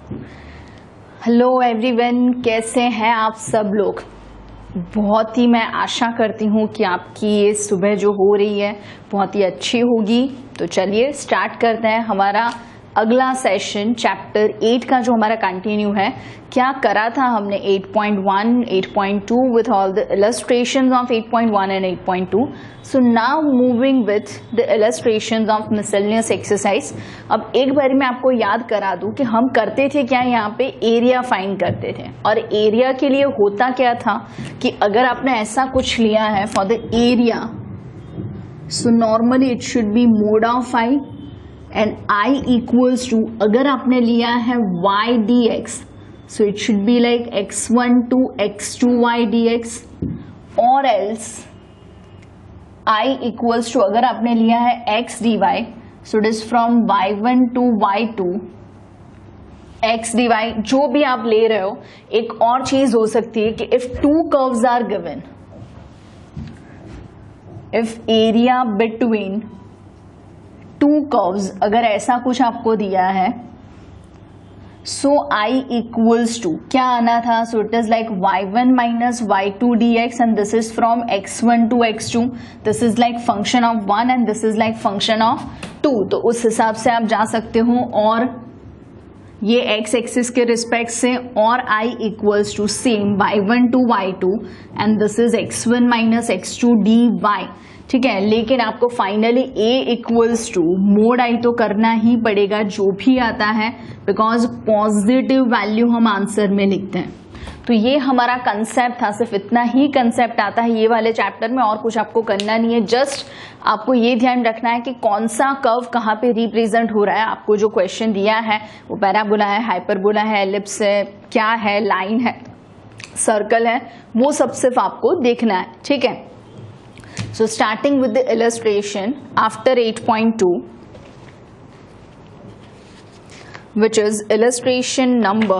Hello everyone, कैसे हैं आप सब लोग। बहुत ही मैं आशा करती हूँ कि आपकी ये सुबह जो हो रही है बहुत ही अच्छी होगी। तो चलिए स्टार्ट करते हैं हमारा अगला सेशन। चैप्टर 8 का जो हमारा कंटिन्यू है, क्या करा था हमने 8.1, 8.2 with all the illustrations of 8.1 and 8.2। So now moving with the illustrations of miscellaneous exercise. अब एक बार मैं आपको याद करा दूं कि हम करते थे क्या, यहाँ पे एरिया फाइंड करते थे। और एरिया के लिए होता क्या था कि अगर आपने ऐसा कुछ लिया है for the area, so normally it should be mod of I and I equals to, अगर आपने लिया है y dx, so it should be like x1 to x2 y dx, और एल्स I इक्वल्स टू, अगर आपने लिया है x dy, so it is from y1 to y2 x dy। जो भी आप ले रहे हो, एक और चीज हो सकती है कि if two curves are given, if area between two curves, अगर ऐसा कुछ आपको दिया है, सो I इक्वल्स टू क्या आना था, so it is like y1 minus y2 dx and this is from x1 to x2, this is like function of 1 and this is like function of 2। तो उस हिसाब से आप जा सकते हो, और ये x एक्सिस के रिस्पेक्ट से, और I equals to same y1 to y2 and this is x1 minus x2 dy। ठीक है, लेकिन आपको finally a equals to mod I तो करना ही पड़ेगा जो भी आता है, बिकॉज पॉजिटिव वैल्यू हम आंसर में लिखते हैं। तो ये हमारा कंसेप्ट था, सिर्फ इतना ही कंसेप्ट आता है ये वाले चैप्टर में, और कुछ आपको करना नहीं है। जस्ट आपको ये ध्यान रखना है कि कौन सा कर्व कहाँ पे रिप्रेजेंट हो रहा है। आपको जो क्वेश्चन दिया है वो पैराबोला है, हाइपरबोला है, एलिप्स है, क्या है, लाइन है, सर्कल है, वो सब सिर्फ आपको देखना है। ठीक है, so starting with the illustration after 8.2, which is illustration number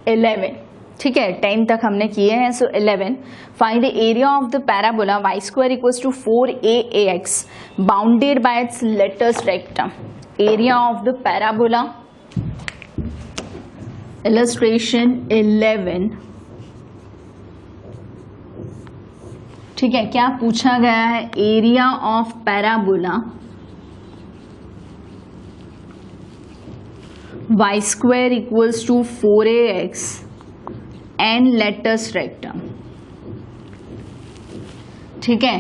11। ठीक है, 10 तक हमने किए हैं। so 11, find the area of the parabola y square equals to 4aax bounded by its lattice rectum। area of the parabola, illustration 11। ठीक है, क्या पूछा गया है, area of parabola y square equals to 4ax and latus rectum. ठीक है,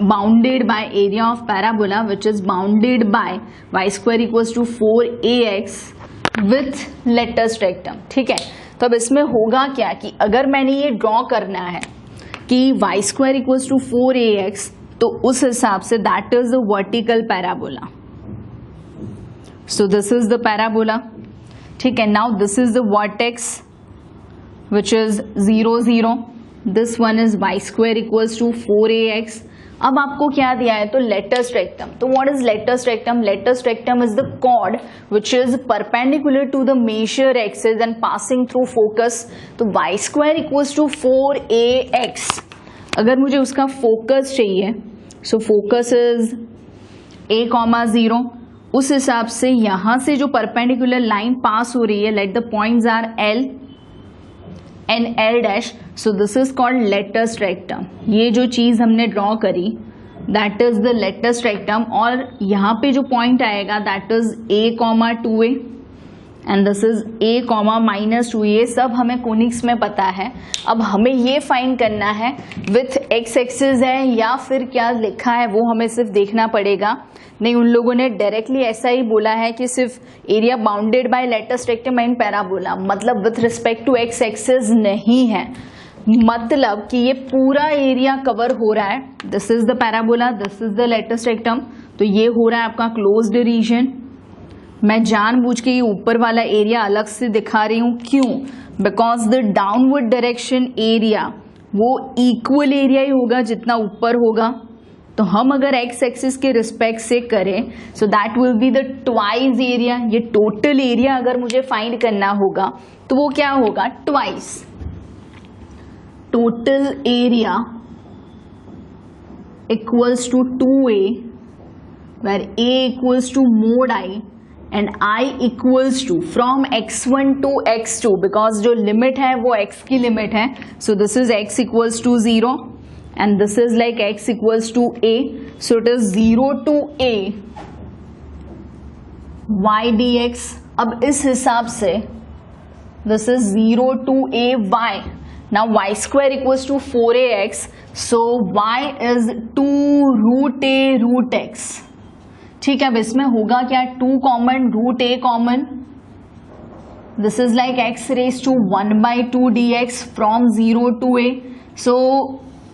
bounded by area of parabola which is bounded by y square equals to 4ax with latus rectum. ठीक है, तो अब इसमें होगा क्या कि अगर मैंने ये ड्रॉ करना है कि y square equals to 4ax, तो उस हिसाब से that is the vertical parabola. So this is the parabola. ठीक है, now this is the vertex which is 0 0, this one is y square equals to 4ax। अब आपको क्या दिया है, तो लेटस रेक्टम। तो what is latus rectum? Latus rectum is the chord which is perpendicular to the major axis and passing through focus. तो y square equals to 4ax, अगर मुझे उसका फोकस चाहिए, सो फोकस इज a,0, उस हिसाब से यहां से जो परपेंडिकुलर लाइन पास हो रही है, let the points are L and L dash, so this is called latus rectum. ये जो चीज हमने ड्रॉ करी that is the latus rectum, और यहाँ पे जो पॉइंट आएगा that is a,2a and this is a,-2। ये सब हमें कोनिक्स में पता है। अब हमें ये फाइंड करना है विथ x एक्सिस है या फिर क्या लिखा है वो हमें सिर्फ देखना पड़ेगा। नहीं, उन लोगों ने डायरेक्टली ऐसा ही बोला है कि सिर्फ area bounded by latus rectum and parabola, मतलब with respect to x axis नहीं है, मतलब कि ये पूरा एरिया कवर हो रहा है। This is the parabola, this is the latus rectum, तो ये हो रहा है आपका क्लोज्ड रीजन। मैं जानबूझ के ये ऊपर वाला एरिया अलग से दिखा रही हूं, क्यों? Because the downward direction area वो इक्वल एरिया ही होगा जितना ऊपर होगा। तो हम अगर x एक्सिस के रिस्पेक्ट से करें, so that will be the twice area. ये टोटल एरिया अगर मुझे फाइंड करना होगा तो वो क्या होगा, twice total area equals to 2a, where a equals to mod I and I equals to from x1 to x2, because जो लिमिट है वो x की लिमिट है, so this is x equals to 0 and this is like x equals to a, so it is 0 to a y dx. अब इस हिसाब से this is 0 to a y. Now y square equals to 4ax, so y is 2 root a root x. ठीक है, अब इसमें होगा क्या, 2 common, root a common, this is like x raised to 1/2 dx from 0 to a. So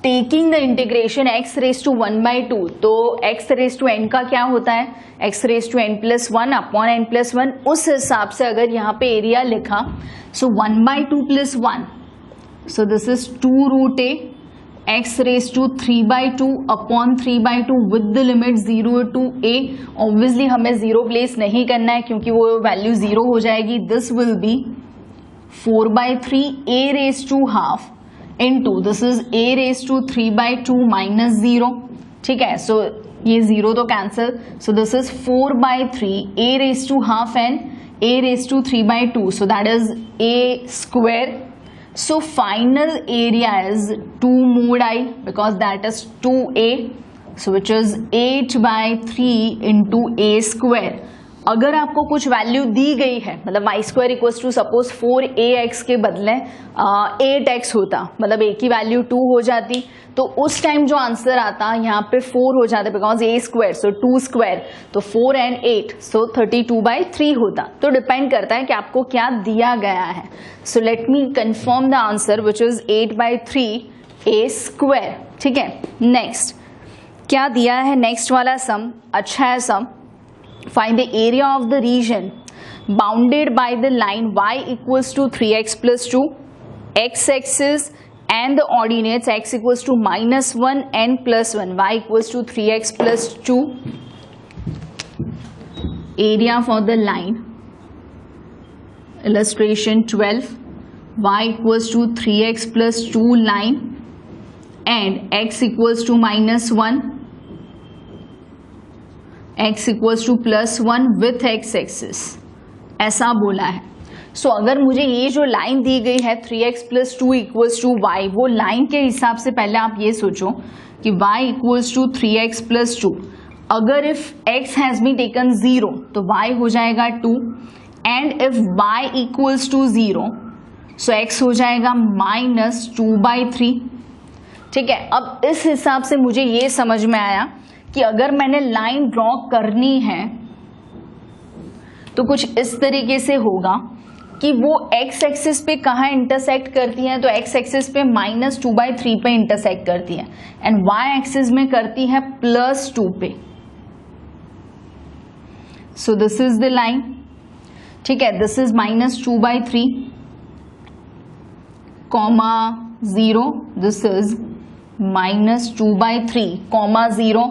taking the integration x raised to 1/2, तो x raised to n का क्या होता है, x raised to n+1 upon n+1. उस हिसाब से अगर यहाँ पे एरिया लिखा, सो 1/2 + 1, सो this is 2 root a x raised to 3/2 upon 3/2 with the limit 0 to a. Obviously हमें 0 प्लेस नहीं करना है क्योंकि वो वैल्यू 0 हो जाएगी. This will be 4/3 a raised to half into this is a raised to 3/2 minus 0. ठीक है, सो ये 0 तो cancel, so this is 4/3 a raised to half and a raised to 3/2, so that is a square. So final area is 2 mod I because that is 2a, so which is 8/3 into a square. अगर आपको कुछ value दी गई है, मतलब y square equals to suppose 4ax के बदले 8x होता, मतलब a की वैल्यू 2 हो जाती, तो उस टाइम जो आंसर आता यहाँ पे 4 हो जाता because a square, so 2 square, तो 4 and 8, सो 32/3 होता. तो डिपेंड करता है कि आपको क्या दिया गया है. So let me confirm the answer which is 8/3 a square. ठीक है, नेक्स्ट क्या दिया है, नेक्स्ट वाला सम अच्छा है सम. Find the area of the region bounded by the line y equals to 3x plus 2, x-axis and the ordinates x equals to -1 and +1, y equals to 3x plus 2. Area for the line, illustration 12, y equals to 3x plus 2 line and x equals to -1, x equals to +1 with x axis, ऐसा बोला है. सो अगर मुझे ये जो line दी गई है 3x + 2 equals to y, वो लाइन के हिसाब से पहले आप ये सोचो कि y इक्वल्स टू 3x + 2. अगर if x has been taken 0 तो y हो जाएगा 2 and if y equals to 0 so x हो जाएगा -2/3. ठीक है, अब इस हिसाब से मुझे ये समझ में आया कि अगर मैंने लाइन ड्रॉ करनी है तो कुछ इस तरीके से होगा कि वो x एक्सिस पे कहाँ इंटरसेक्ट करती है, तो x एक्सिस पे -2/3 पे इंटरसेक्ट करती है एंड y एक्सिस में करती है +2 पे. सो दिस इज द लाइन. ठीक है, दिस इज -2/3 0, दिस इज -2/3 0.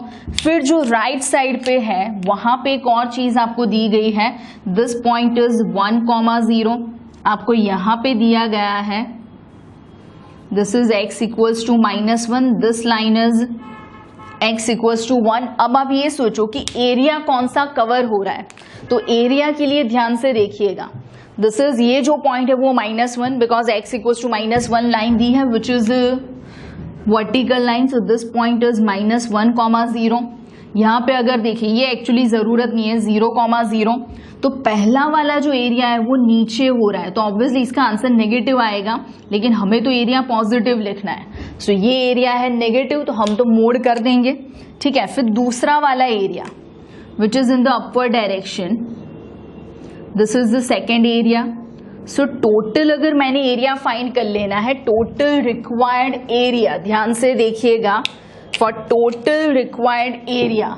फिर जो राइट साइड पे है वहां पे एक और चीज आपको दी गई है, दिस पॉइंट इज 1, 0 आपको यहां पे दिया गया है. This is x equals to -1, this line is x equals to 1. अब आप ये सोचो कि एरिया कौन सा कवर हो रहा है, तो एरिया के लिए ध्यान से देखिएगा. दिस इज ये जो पॉइंट है वो -1 because x equals to -1 line दी है which is vertical line, so this point is -1, 0. यहाँ पे अगर देखिए ये एक्चुअली जरूरत नहीं है 0, 0, तो पहला वाला जो एरिया है वो नीचे हो रहा है, तो ऑब्वियसली इसका आंसर नेगेटिव आएगा, लेकिन हमें तो एरिया पॉजिटिव लिखना है. सो ये एरिया है नेगेटिव, तो हम तो मोड कर देंगे. ठीक है, फिर दूसरा वाला area which is in the upward direction, this is the second area. So total अगर मैंने एरिया फाइंड कर लेना है, टोटल रिक्वायर्ड एरिया, ध्यान से देखिएगा, for total required area,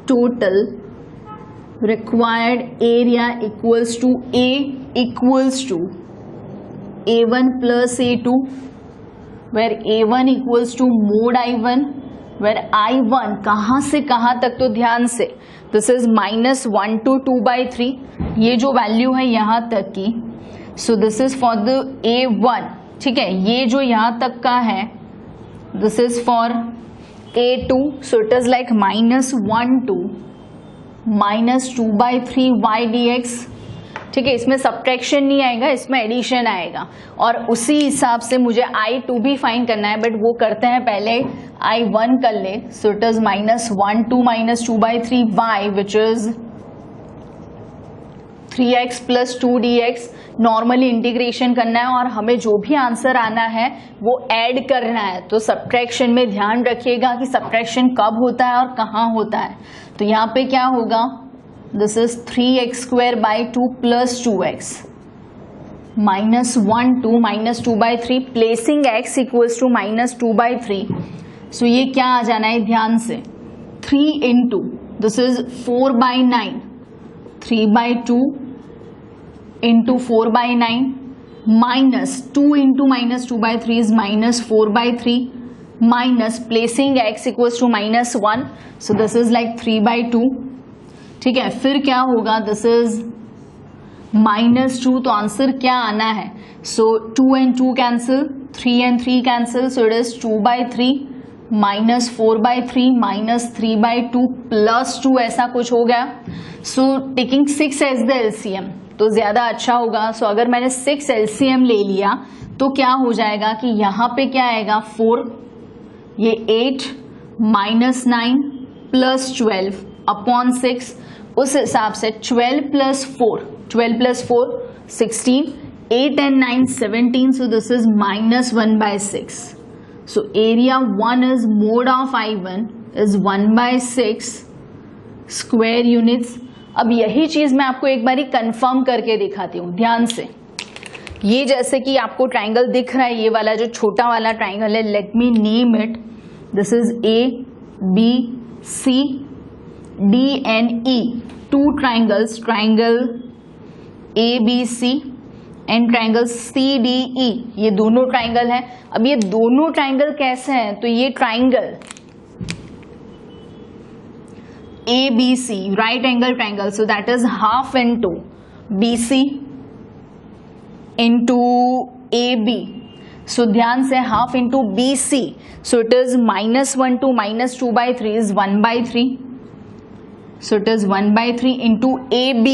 total required area equals to A equals to A1 + A2, where A1 equals to mod I1, where I1 कहाँ से कहाँ तक, तो ध्यान से दिस इज -1 to 2/3, ये जो वैल्यू है यहाँ तक की. सो this is for the A1. ठीक है, ये जो यहाँ तक का है this is for A2, so it is like -1 to -2/3y dx। ठीक है, इसमें सब्ट्रैक्शन नहीं आएगा, इसमें एडिशन आएगा। और उसी हिसाब से मुझे I2 भी फाइंड करना है, बट वो करते हैं पहले I1 कर ले। सो it is -1 to -2/3y which is 3x + 2dx। Normally integration करना है और हमें जो भी आंसर आना है वो ऐड करना है। तो सब्ट्रैक्शन में ध्यान रखिएगा कि सब्ट्रैक्शन कब होता है और कहाँ होता है। तो यहाँ पे क्या होगा, this is 3x² 2 + 2x -1 to -2/3 placing x equals to -2/3। So ये क्या आ जाना है ध्यान से, 3 into this is 4/9, 3/2 into 4/9 minus 2 into -2/3 is -4/3 minus placing x equals to -1, so this is like 3/2। ठीक है, फिर क्या होगा, दिस इज -2, तो आंसर क्या आना है, so 2 and 2 cancel, 3 and 3 cancel, so it is 2/3 -4/3 -3/2 +2 ऐसा कुछ हो गया। So taking 6 as the LCM तो ज्यादा अच्छा होगा। सो अगर मैंने 6 एलसीएम ले लिया तो क्या हो जाएगा कि यहाँ पे क्या आएगा 4, ये 8 -9 + 12 अपॉन 6, उस हिसाब से 12 + 4 16, 8 and 9 17, so this is -1/6। so area 1 is mode of I1 is 1/6 square units. अब यही चीज मैं आपको एक बारी कंफर्म करके दिखाती हूँ ध्यान से। ये जैसे कि आपको ट्राइंगल दिख रहा है, ये वाला जो छोटा वाला ट्राइंगल है, let me name it, this is ABCDNE, 2 triangles, triangle ABC and triangle CDE, ये दोनों ट्राइंगल है। अब ये दोनों ट्राइंगल कैसे हैं, तो ये triangle ABC right angle triangle, so that is half into BC into AB। सो ध्यान से half into BC, so it is -1 to -2/3 is 1/3, so it is 1/3 into AB।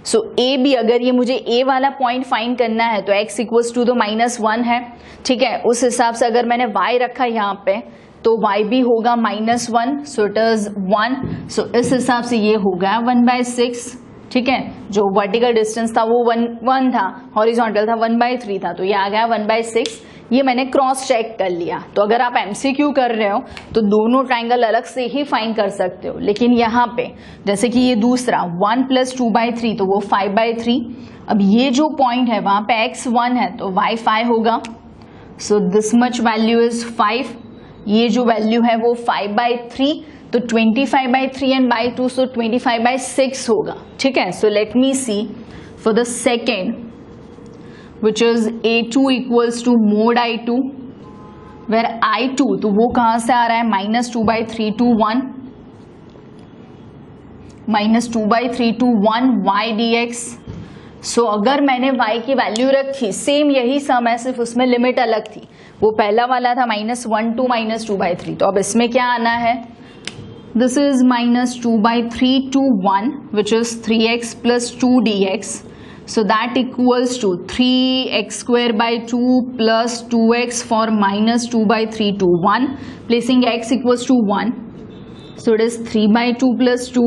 So AB, अगर ये मुझे A वाला पॉइंट फाइंड करना है तो x equals to तो -1 है। ठीक है, उस हिसाब से अगर मैंने y रखा यहाँ पे तो y भी होगा -1, सो इट इज 1। सो इस हिसाब से ये हो गया 1/6। ठीक है, जो वर्टिकल डिस्टेंस था वो 1 था, हॉरिजॉन्टल था 1/3 था, तो ये आ गया 1/6। ये मैंने क्रॉस चेक कर लिया। तो अगर आप MCQ कर रहे हो तो दोनों ट्राइंगल अलग से ही फाइंड कर सकते हो, लेकिन यहाँ पे जैसे कि ये दूसरा 1 + 2/3 तो वो 5/3। अब ये जो पॉइंट है वहां पे x 1 है तो y 5 होगा, so this much value is 5। ये जो वैल्यू है वो 5/3, तो 25/3 एंड बाई 2, सो 25/6 होगा। ठीक है, so let me see for the second which is A2 equals to mod I2, where I2 तो वो कहां से आ रहा है, -2/3 to 1, -2/3 to 1 y dx। सो अगर मैंने y की वैल्यू रखी सेम यही सम है, सिर्फ उसमें लिमिट अलग थी। वो पहला वाला था -1 to -2/3, तो अब इसमें क्या आना है, this is -2/3 to 1 which is 3x + 2 dx। So that equals to 3x² / 2 plus 2x for -2/3 to 1, placing x equals to 1. So it is 3/2 plus 2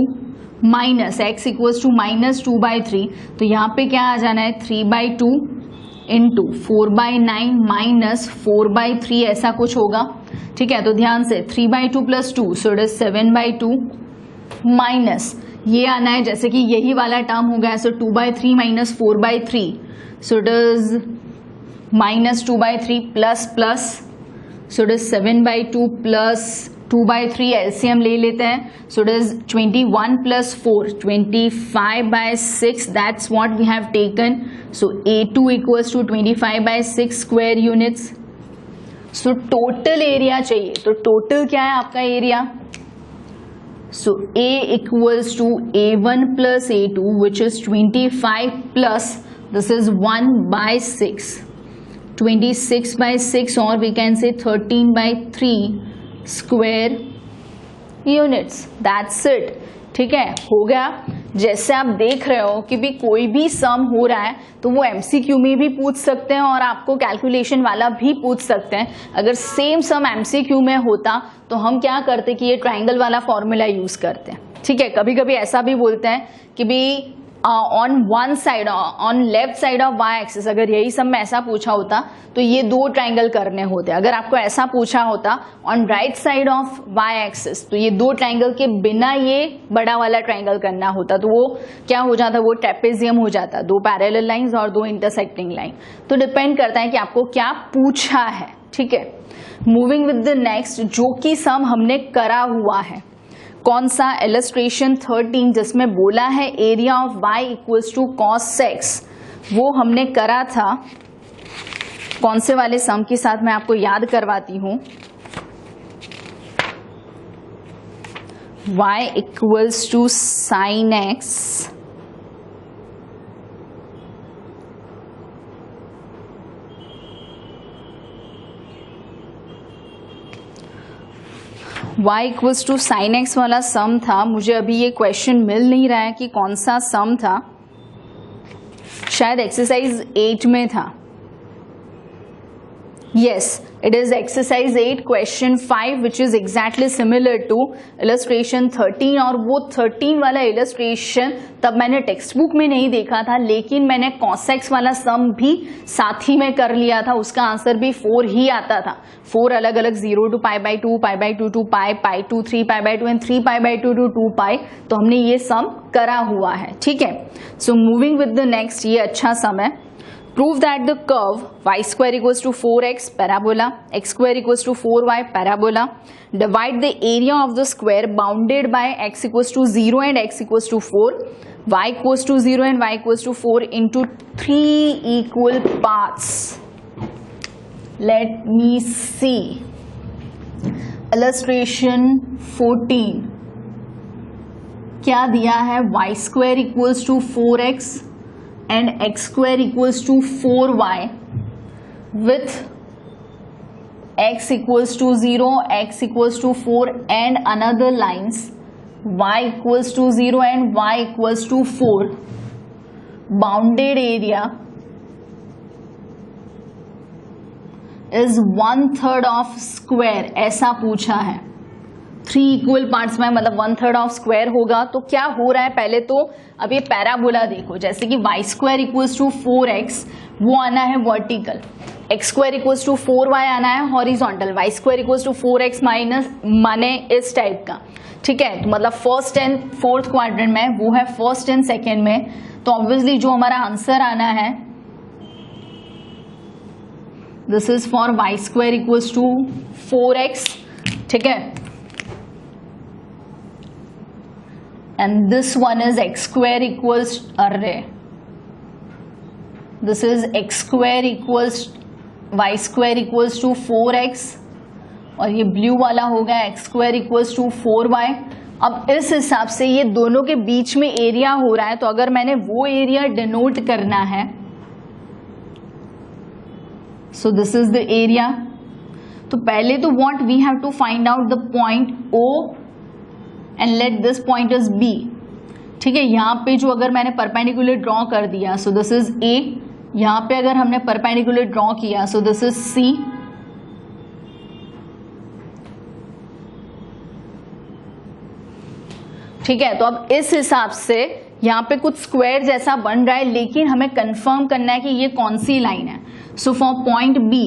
minus x equals to -2/3. तो यहाँ पे क्या आ जाना है, 3/2 into 4/9 minus 4/3 ऐसा कुछ होगा। ठीक है, तो ध्यान से 3/2 plus 2, so it is 7/2 minus ये आना है जैसे कि यही वाला टर्म हो गया, so 2/3 minus 4/3, so it is -2/3 plus plus, so it is 7/2 plus 2/3, LCM ले लेते हैं, so it is 21 plus 4, 25/6, that's what we have taken. So A2 equals to 25/6 square units. So total area चाहिए, तो total क्या है आपका area, so A equals to A1 plus A2 which is 25 plus this is 1/6, 26/6 or we can say 13/3 square units. That's it. ठीक है, हो गया। जैसे आप देख रहे हो कि भी कोई भी सम हो रहा है तो वो एमसीक्यू में भी पूछ सकते हैं और आपको कैलकुलेशन वाला भी पूछ सकते हैं। अगर सेम सम एमसीक्यू में होता तो हम क्या करते कि ये ट्राइंगल वाला फॉर्मूला यूज करते हैं, ठीक है। कभी कभी ऐसा भी बोलते हैं कि भी on one side, on left side of Y axis, अगर यही सब में ऐसा पूछा होता तो ये दो ट्राइंगल करने होते। अगर आपको ऐसा पूछा होता on right side of Y axis तो ये दो ट्राइंगल के बिना ये बड़ा वाला ट्राइंगल करना होता, तो वो क्या हो जाता, वो ट्रेपेजियम हो जाता, दो पैरेलल लाइंस और दो इंटरसेक्टिंग लाइन। तो डिपेंड करता है कि आपको क्या पूछा है, ठीक है। मूविंग विद द नेक्स्ट, जो कि सम हमने करा हुआ है, कौन सा, इलस्ट्रेशन 13, जिसमें बोला है area of y equals to cos x, वो हमने करा था। कौन से वाले सम के साथ मैं आपको याद करवाती हूं, y equals to sine x y equals to sine X वाला सम था। मुझे अभी ये क्वेश्चन मिल नहीं रहा है कि कौन सा सम था, शायद एक्सरसाइज 8 में था। Yes, it is exercise 8 question 5 which is exactly similar to illustration 13, और वो 13 वाला illustration तब मैंने टेक्स्ट बुक में नहीं देखा था, लेकिन मैंने cos x वाला सम भी साथ ही में कर लिया था। उसका आंसर भी 4 ही आता था, 4 अलग अलग, 0 to π/2, π/2 to π, π to 3 π/2 and 3 π/2 to 2 π। तो हमने ये सम करा हुआ है, ठीक है। सो मूविंग विद द नेक्स्ट, ये अच्छा सम है। Prove that the curve y square equals to 4x parabola, x square equals to 4y parabola. Divide the area of the square bounded by x equals to 0 and x equals to 4, y equals to 0 and y equals to 4 into 3 equal parts. Let me see. Illustration 14. क्या दिया है, y square equals to 4x and x square equals to 4y with x equals to 0, x equals to 4 and another lines y equals to 0 and y equals to 4. Bounded area is 1/3 of square, ऐसा पूछा है। 3 equal parts में मतलब 1/3 of square होगा। तो क्या हो रहा है, पहले तो अब ये पैराबोला देखो, जैसे कि y square equals to 4x, वो आना है vertical, x square equals to 4y आना है horizontal, y square equals to 4x minus माने इस टाइप का, ठीक है। तो मतलब फर्स्ट एंड फोर्थ क्वाड्रेंट में, वो है फर्स्ट एंड सेकेंड में। तो ऑब्वियसली जो हमारा आंसर आना है, this is for y square equals to 4x, ठीक है। And this one is x square equals, this is x square equals y square equals to 4x, और ये ब्लू वाला होगा x square equals to 4y। अब इस हिसाब से ये दोनों के बीच में एरिया हो रहा है, तो अगर मैंने वो एरिया डिनोट करना है, so this is the area। तो पहले तो what we have to find out the point O and let this point is B, ठीक है। यहाँ पे जो अगर मैंने परपेंडिकुलर ड्रॉ कर दिया, सो दिस इज A, यहाँ पे अगर हमने परपेंडिकुलर ड्रॉ किया, सो दिस इज C, ठीक है। तो अब इस हिसाब से यहाँ पे कुछ स्क्वायर जैसा बन रहा है, लेकिन हमें कंफर्म करना है कि ये कौन सी लाइन है। So for point B,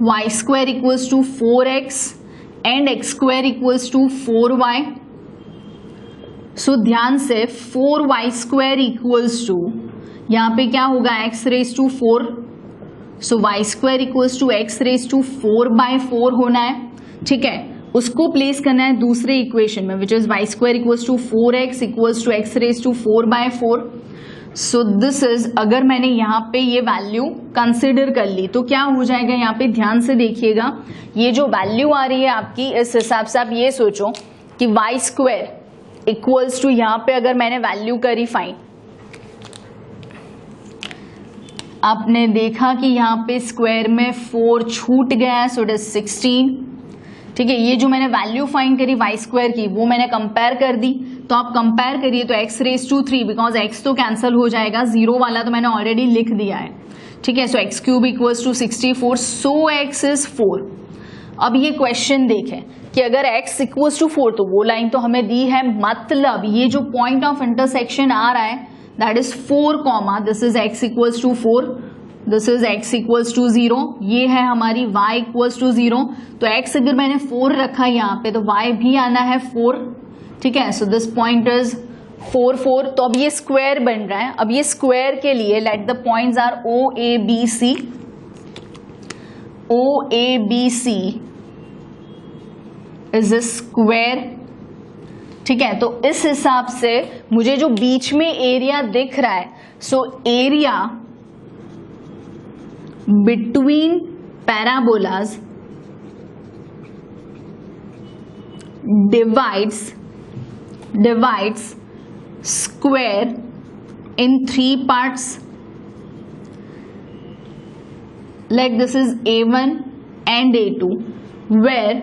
y square equals to 4x and x square equals to 4y। So ध्यान से 4y स्क्वायर इक्वल्स टू, यहाँ पे क्या होगा, x raise to 4, so y square equals to x raise to 4/4 होना है, ठीक है। उसको प्लेस करना है दूसरे इक्वेशन में, which is y square equals to 4x equals to x raise to 4/4। So this is, अगर मैंने यहाँ पे ये वैल्यू कंसिडर कर ली तो क्या हो जाएगा, यहाँ पे ध्यान से देखिएगा, ये जो वैल्यू आ रही है आपकी, इस हिसाब से आप ये सोचो कि y स्क्वायर इक्वल्स टू, यहाँ पे अगर मैंने वैल्यू करी फाइंड, आपने देखा कि यहाँ पे स्क्वायर में 4 छूट गया है, सो इट इज 16, ठीक है, ये जो मैंने वैल्यू फाइंड करी वाई स्क्वायर की वो मैंने कंपेयर कर दी, तो आप कंपेयर करिए तो x raise to 3 because x तो कैंसिल हो जाएगा, जीरो वाला तो मैंने ऑलरेडी लिख दिया है, ठीक है। So x cube equals to 64, so x is 4। अब ये क्वेश्चन देखें कि अगर x इक्वल्स टू 4 तो वो लाइन तो हमें दी है, मतलब ये जो पॉइंट ऑफ इंटरसेक्शन आ रहा है that is 4 comma this is x equals to 4, this is x equals to 0, ये है हमारी y इक्वल्स टू 0। तो x अगर मैंने 4 रखा यहाँ पे तो y भी आना है 4, ठीक है। So this point is 4 4। तो अब ये स्क्वायर बन रहा है, अब ये स्क्वायर के लिए let the points are o a b c, o a b c is a square, ठीक है। तो इस हिसाब से मुझे जो बीच में एरिया दिख रहा है, so area between parabolas divides square in 3 parts, like this is A1 and A2, where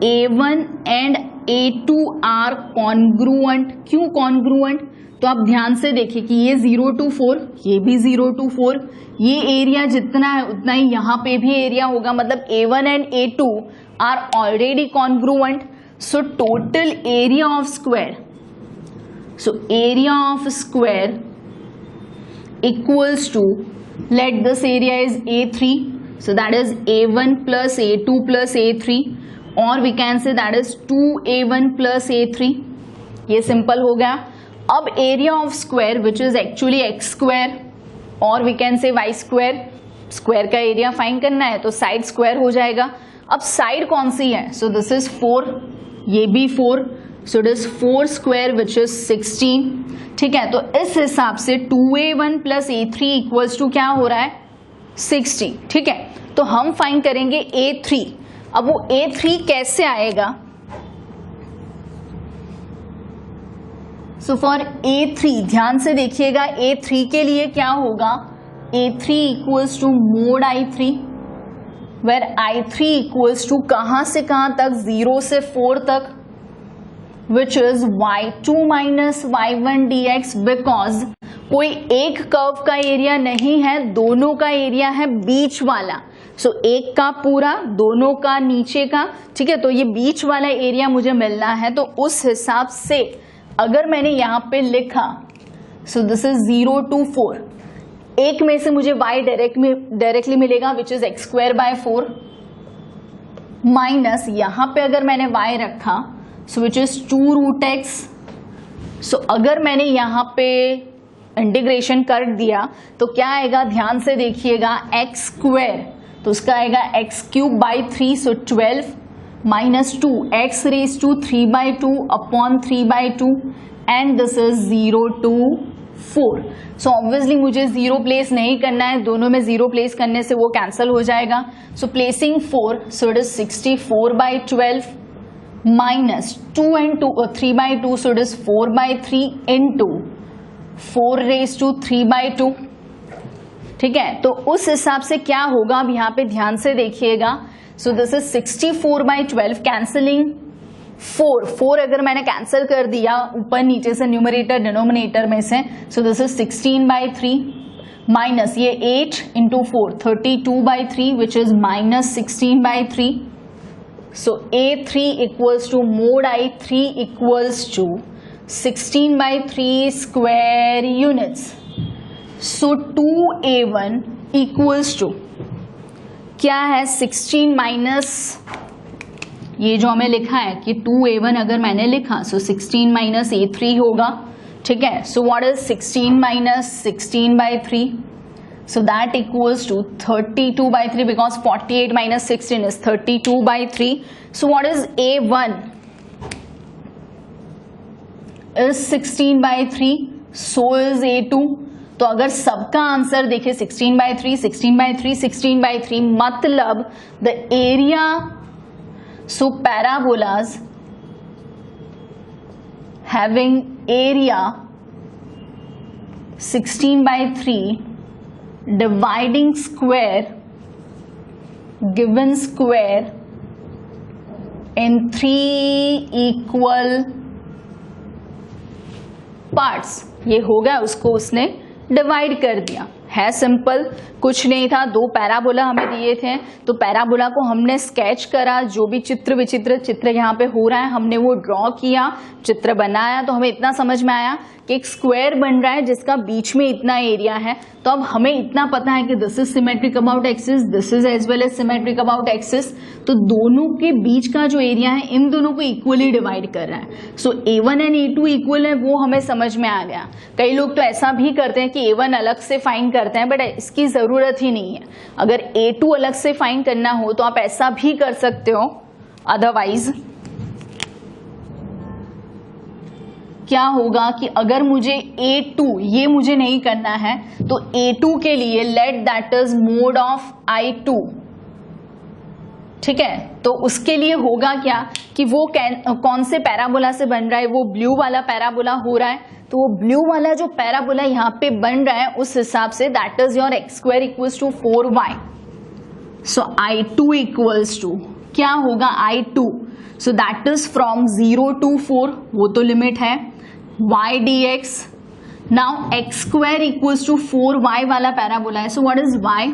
A1 and A2 are congruent। क्यों congruent? तो आप ध्यान से देखिए कि ये 0 to 4, ये भी 0 to 4, ये एरिया जितना है उतना ही यहाँ पे भी एरिया होगा, मतलब A1 and A2 are already congruent। So total area of square, so area of square equals to, let this area is A3, so that is A1 plus A2 plus A3, or we can say that is 2A1 plus A3, ये simple हो गया। अब area of square which is actually x square और we can say y square, square का area find करना है तो side square हो जाएगा। अब साइड कौन सी है, सो दिस इज 4, ये भी 4, so it is 4 square which is 16, ठीक है। तो इस हिसाब से 2A1 plus A3 equals to क्या हो रहा है 60, ठीक है। तो हम फाइंड करेंगे A3। अब वो A3 कैसे आएगा, सो फॉर A3 ध्यान से देखिएगा, A3 के लिए क्या होगा, A3 equals to mod I3, where I3 equals to कहां से कहां तक, 0 से 4 तक, which is y2 minus y1 dx, because कोई एक कर्व का एरिया नहीं है, दोनों का एरिया है बीच वाला। सो एक का पूरा, दोनों का नीचे का, ठीक है। तो ये बीच वाला एरिया मुझे मिलना है, तो उस हिसाब से अगर मैंने यहां पे लिखा, सो दिस इज 0 to 4, एक में से मुझे y डायरेक्टली मिलेगा which is x square by 4, minus यहां पे अगर मैंने y रखा सो विच इज 2 रूट एक्स। सो अगर मैंने यहां पे इंटीग्रेशन कर दिया तो क्या आएगा, ध्यान से देखिएगा, एक्स स्क्वायर तो उसका आएगा X cube by 3, so 12 minus 2 X raise to 3/2 upon 3/2 and this is 0 to 4। So obviously मुझे 0 प्लेस नहीं करना है, दोनों में 0 प्लेस करने से वो कैंसिल हो जाएगा। So placing 4, so it is 64/12 minus 2 and 2 3/2, so it is 4/3 into 4 raise to 3/2, ठीक है। तो उस हिसाब से क्या होगा, अब यहाँ पे ध्यान से देखिएगा, सो दिस इज 64/12 कैंसलिंग 4 अगर मैंने कैंसिल कर दिया ऊपर नीचे से, न्यूमरेटर डिनोमिनेटर में से, सो दिस इज 16/3 माइनस ये 8 into 4 32/3 which is minus 16/3। So A3 equals to mod I3 equals to 16/3 square units. So 2A1 equals to क्या है, 16 माइनस ये जो हमें लिखा है कि 2A1 अगर मैंने लिखा सो 16 माइनस A3 होगा, ठीक है। So what is 16 minus 16/3, so that equals to 32/3 because 48 minus 16 is 32/3। So what is A1 is 16/3, so is A2। तो अगर सबका आंसर देखें 16/3 16/3 16/3, मतलब the area, so parabolas having area 16/3 dividing square given square in 3 equal parts. ये हो गया, उसको उसने डिवाइड कर दिया। है सिंपल, कुछ नहीं था, 2 पैराबोला हमें दिए थे, तो पैराबोला को हमने स्केच करा, जो भी चित्र विचित्र चित्र यहाँ पे हो रहा है हमने वो ड्रॉ किया, चित्र बनाया, तो हमें इतना समझ में आया कि एक स्क्वायर बन रहा है जिसका बीच में इतना एरिया है। तो अब हमें इतना पता है कि this is symmetric about axis, this is as well as symmetric about axis, तो दोनों के बीच का जो एरिया है इन दोनों को इक्वली डिवाइड कर रहा है। So A1 and A2 equal है, वो हमें समझ में आ गया। कई लोग तो ऐसा भी करते हैं कि A1 अलग से फाइंड करते हैं, बट इसकी जरूरत ही नहीं है। अगर A2 अलग से फाइंड करना हो तो आप ऐसा भी कर सकते हो। अदरवाइज क्या होगा कि अगर मुझे A2 ये मुझे नहीं करना है, तो A2 के लिए let that is mode of I2, ठीक है। तो उसके लिए होगा क्या कि वो कौन से पैराबोला से बन रहा है, वो ब्लू वाला पैराबोला हो रहा है, तो वो ब्लू वाला जो पैराबोला यहाँ पे बन रहा है उस हिसाब से that is your x square equals to 4y। So I2 equals to क्या होगा, I2, so that is from 0 to 4, वो तो लिमिट है, y dx। Now x square equals to 4y वाला पैराबोला है, so what is y,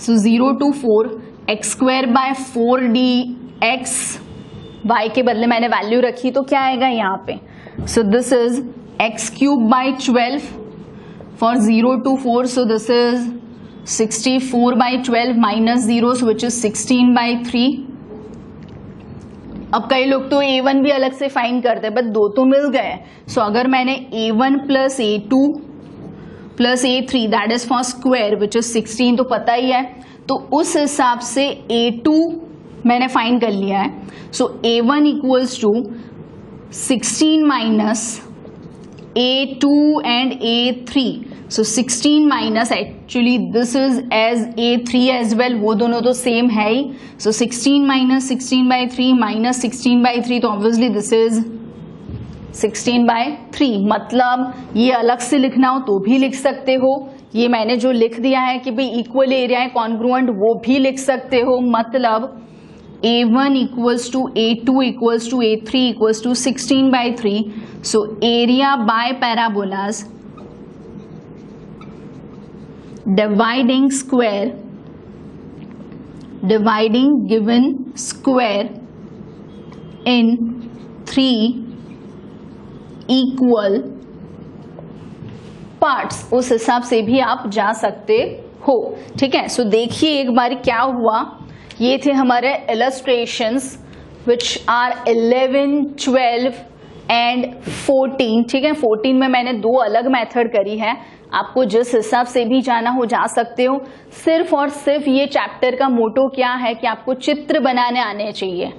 so 0 to 4 x square by 4 dx, y के बदले मैंने वैल्यू रखी तो क्या आएगा यहाँ पे, सो this is x cube by 12 for 0 to 4, so this is 64 by 12 minus 0, which is 16 by 3। अब कई लोग तो A1 भी अलग से फाइंड करते हैं, बट 2 तो मिल गए। सो अगर मैंने A1 plus A2 plus A3 that is for square which is 16 तो पता ही है, तो उस हिसाब से A2 मैंने फाइंड कर लिया है। So A1 equals to 16 minus A2 and A3, so 16 minus, actually this is as A3 as well, वो दोनों तो सेम है ही, so 16 minus 16 by 3 minus 16 by 3, तो ऑब्वियसली दिस इज 16 बाय 3। मतलब ये अलग से लिखना हो तो भी लिख सकते हो, ये मैंने जो लिख दिया है कि भाई इक्वल एरिया है कॉन्ग्रुएंट, वो भी लिख सकते हो। मतलब A1 equals to A2 equals to A3 equals to 16 by 3, so area by parabolas dividing square, dividing given square in 3 equal parts, उस हिसाब से भी आप जा सकते हो, ठीक है। सो देखिए एक बार क्या हुआ, ये थे हमारे illustrations which are 11, 12 एंड 14, ठीक है। 14 में मैंने 2 अलग मेथड करी है, आपको जिस हिसाब से भी जाना हो जा सकते हो। सिर्फ और सिर्फ ये चैप्टर का मोटो क्या है कि आपको चित्र बनाने आने चाहिए।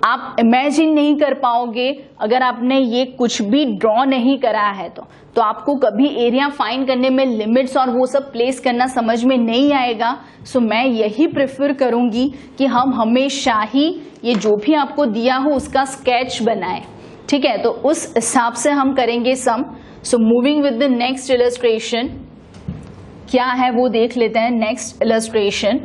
आप इमेजिन नहीं कर पाओगे अगर आपने ये कुछ भी ड्रॉ नहीं करा है तो आपको कभी एरिया फाइंड करने में लिमिट्स और वो सब प्लेस करना समझ में नहीं आएगा। सो मैं यही प्रेफर करूंगी कि हम हमेशा ही ये जो भी आपको दिया हो उसका स्केच बनाएं, ठीक है। तो उस हिसाब से हम करेंगे sum. So moving with the next illustration, क्या है वो देख लेते हैं। नेक्स्ट इलस्ट्रेशन,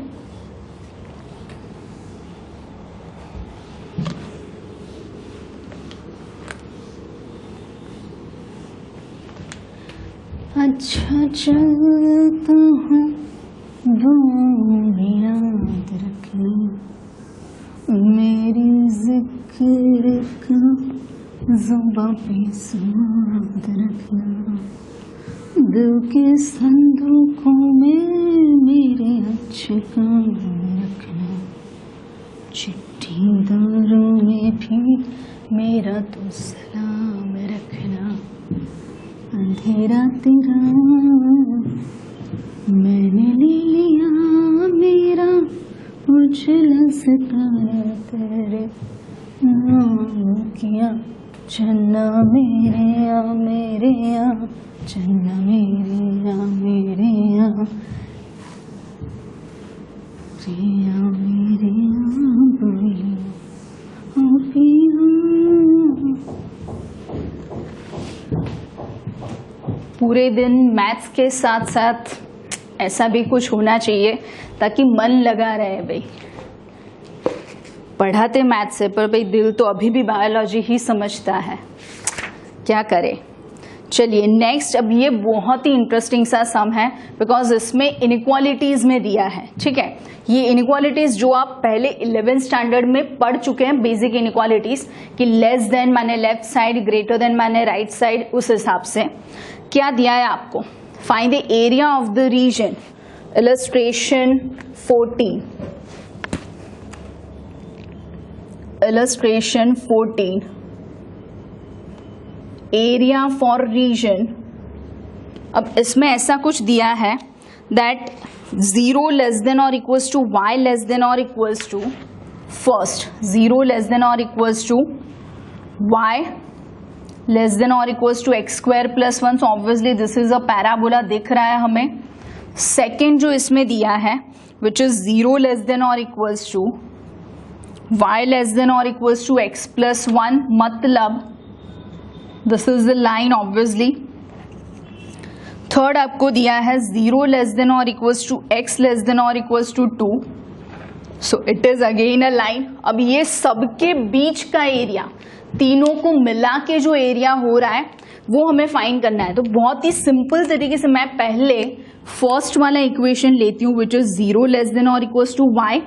अच्छा चलता हूँ वो याद रखना, मेरी जिक्र का ज़ुबां पे स्वाद रखना, दिल के संदूकों में मेरे अच्छे काम रखना, चिट्ठीदारों में भी मेरा तो सलाम रखना, अंधेरा तेरा मैंने ले लिया मेरा, उजला सितारा तेरे नाम किया, चन्ना मेरे आ मेरे आ, चन्ना मेरे आ मेरे आ, पिया मेरे आ पिया ओ पिया। पूरे दिन मैथ्स के साथ साथ ऐसा भी कुछ होना चाहिए ताकि मन लगा रहे भाई। पढ़ा थे मैथ से, पर भाई दिल तो अभी भी बायोलॉजी ही समझता है, क्या करें। चलिए नेक्स्ट, अब ये बहुत ही इंटरेस्टिंग सा सम है बिकॉज इसमें इनइक्वालिटीज में दिया है। ठीक है, ये इनइक्वालिटीज जो आप पहले 11th स्टैंडर्ड में पढ़ चुके हैं, बेसिक इनइक्वालिटीज कि लेस देन माने लेफ्ट साइड, ग्रेटर देन माने राइट साइड, उस हिसाब से क्या दिया है आपको, find the area of the region, illustration 14, illustration 14, area for region. अब इसमें ऐसा कुछ दिया है दैट 0 लेस देन और equals to y less than और equals to, first 0 less than और equals to y less than और equals to x square plus 1, so obviously this is a parabola दिख रहा है हमें। सेकेंड जो इसमें दिया है विच इज 0 लेस देन और equals to y less than और इक्वल्स टू x प्लस 1, मतलब this is the line obviously. Third आपको दिया है 0 लेस देन और equals to x less than और equals to 2, so it is again a line. अब ये सबके बीच का एरिया, तीनों को मिला के जो एरिया हो रहा है वो हमें फाइंड करना है। तो बहुत ही सिंपल तरीके से मैं पहले फर्स्ट वाला इक्वेशन लेती हूँ विच इज 0 लेस देन और equals to y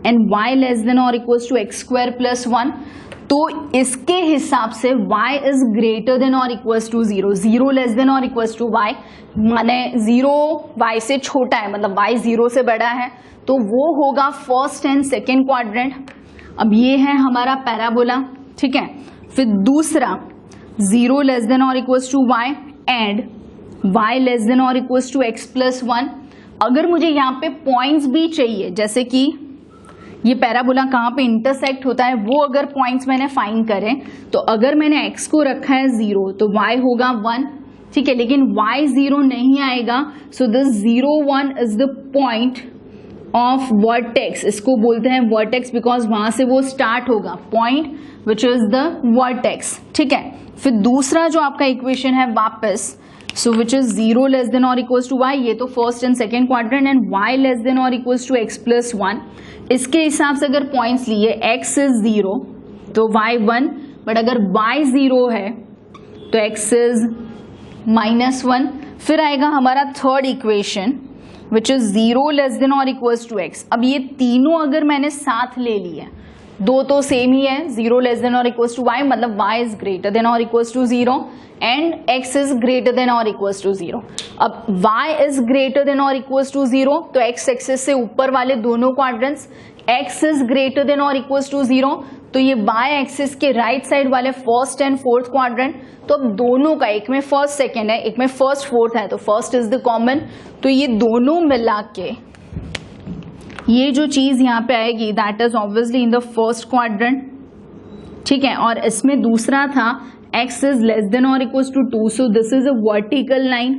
and y less than और equals to x square plus 1। तो इसके हिसाब से y इज ग्रेटर देन और इक्वल्स टू 0, 0 लेस देन और इक्वल्स टू y माने 0 y से छोटा है, मतलब y 0 से बड़ा है, तो वो होगा फर्स्ट एंड सेकेंड क्वाड्रेंट। अब ये है हमारा पैराबोला। ठीक है, फिर दूसरा 0 लेस देन और equals to y and y less than और इक्वल्स टू x प्लस 1। अगर मुझे यहाँ पे पॉइंट्स भी चाहिए, जैसे कि ये पैराबोला कहाँ पे इंटरसेक्ट होता है, वो अगर पॉइंट्स मैंने फाइंड करें, तो अगर मैंने x को रखा है 0 तो y होगा 1। ठीक है, लेकिन y 0 नहीं आएगा, so this 0 1 is the point of vertex. इसको बोलते हैं वर्टेक्स बिकॉज वहां से वो स्टार्ट होगा, point which is the vertex. ठीक है, फिर दूसरा जो आपका इक्वेशन है वापस, सो विच इज 0 लेस देन और इक्वल्स टू y, ये तो first and second quadrant, and y less than और इक्वल्स टू x प्लस 1। इसके हिसाब से अगर पॉइंट्स लिए x इज 0 तो y 1, बट अगर y 0 है तो x इज माइनस 1। फिर आएगा हमारा third equation which is 0 less than और इक्वल्स टू x। अब ये तीनों अगर मैंने साथ ले लिए, दो तो सेम ही है, 0 लेस देन और इक्वल्स टू y, मतलब y इज ग्रेटर देन और equals to 0 and x is greater than और इक्वल्स टू 0। अब y इज ग्रेटर देन और इक्वल्स टू 0 तो x एक्सिस से ऊपर वाले दोनों quadrants, x is greater than और इक्वल्स टू 0 तो ये y एक्सिस के राइट साइड वाले फर्स्ट एंड फोर्थ क्वाड्रेंट। तो अब दोनों का, एक में फर्स्ट सेकेंड है, एक में फर्स्ट फोर्थ है, तो फर्स्ट इज द कॉमन, तो ये दोनों मिला के ये जो चीज यहाँ पे आएगी that is obviously in the first quadrant. ठीक है, और इसमें दूसरा था x इज लेस देन और equals to 2, so this is a vertical line,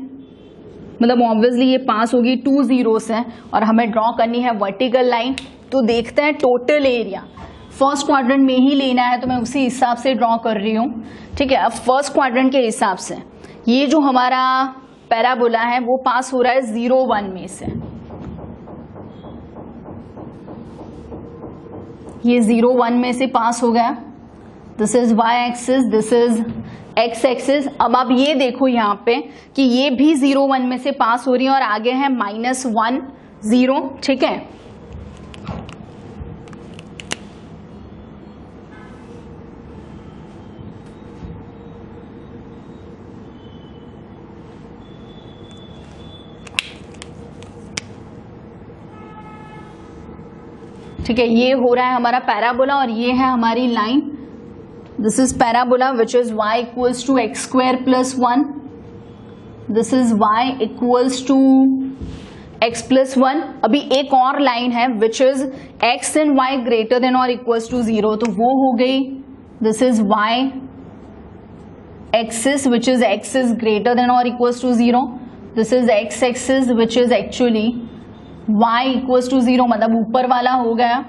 मतलब ऑब्वियसली ये पास होगी 2 जीरोस है और हमें ड्रॉ करनी है वर्टिकल लाइन। तो देखते हैं टोटल एरिया, फर्स्ट क्वाड्रेंट में ही लेना है तो मैं उसी हिसाब से ड्रॉ कर रही हूँ। ठीक है, अब फर्स्ट क्वाड्रेंट के हिसाब से ये जो हमारा पैराबोला है वो पास हो रहा है 0 1 में से, ये 0 1 में से पास हो गया। This is y axis, this is x axis. अब आप ये देखो यहाँ पे कि ये भी 0 1 में से पास हो रही है और आगे है -1 0। ठीक है, ठीक है, ये हो रहा है हमारा पैराबोला और ये है हमारी line. This is parabola which is y equals to x square plus 1, this is y equals to x plus 1। अभी एक और लाइन है which is x and y greater than और इक्वल्स टू 0, तो वो हो गई this is y axis which is x is greater than और equals to 0, this is x axis which is actually y equals to 0, मतलब ऊपर वाला हो गया।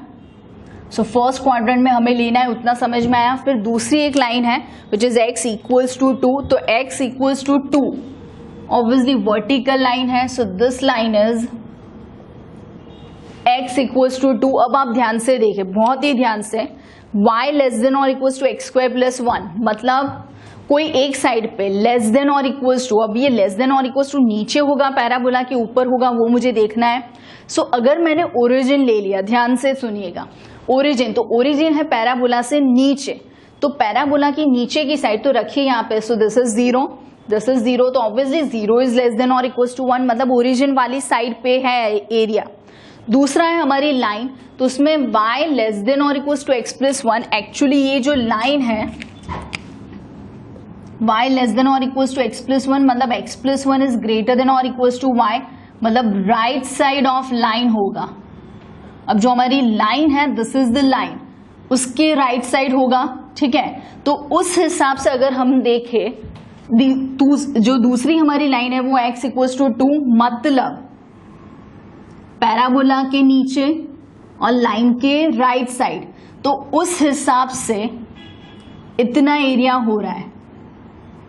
सो फर्स्ट क्वाड्रेंट में हमें लेना है, उतना समझ में आया। फिर दूसरी एक लाइन है which is x equals to 2, तो x equals to 2 obviously vertical line है, so this line is x equals to 2। अब आप ध्यान से देखें, बहुत ही ध्यान से, y लेस देन और equals to x square plus 1, मतलब कोई एक साइड पे लेस देन और इक्वल्स टू, अब ये लेस देन और इक्वल्स टू नीचे होगा पैराबोला के ऊपर होगा, वो मुझे देखना है। सो अगर मैंने ओरिजिन ले लिया, ध्यान से सुनिएगा, ओरिजिन, तो ओरिजिन है पैराबोला से नीचे, तो पैराबोला की नीचे की साइड तो रखिए यहाँ पे, सो दिस इज 0, दिस इज 0, तो ऑब्वियसली 0 इज लेस देन और इक्वल्स टू 1, मतलब ओरिजिन वाली साइड पे है एरिया। दूसरा है हमारी लाइन, तो उसमें y लेस देन और equals to x plus 1, actually ये जो लाइन है y लेस देन और इक्वल्स टू x प्लस 1, मतलब x plus 1 is greater than और इक्वल्स टू y, मतलब राइट साइड ऑफ लाइन होगा। अब जो हमारी लाइन है, दिस इज द लाइन, उसके राइट साइड होगा, ठीक है। तो उस हिसाब से अगर हम देखें, जो दूसरी हमारी लाइन है वो x इक्वल्स टू 2, मतलब पैराबोला के नीचे और लाइन के राइट साइड, तो उस हिसाब से इतना एरिया हो रहा है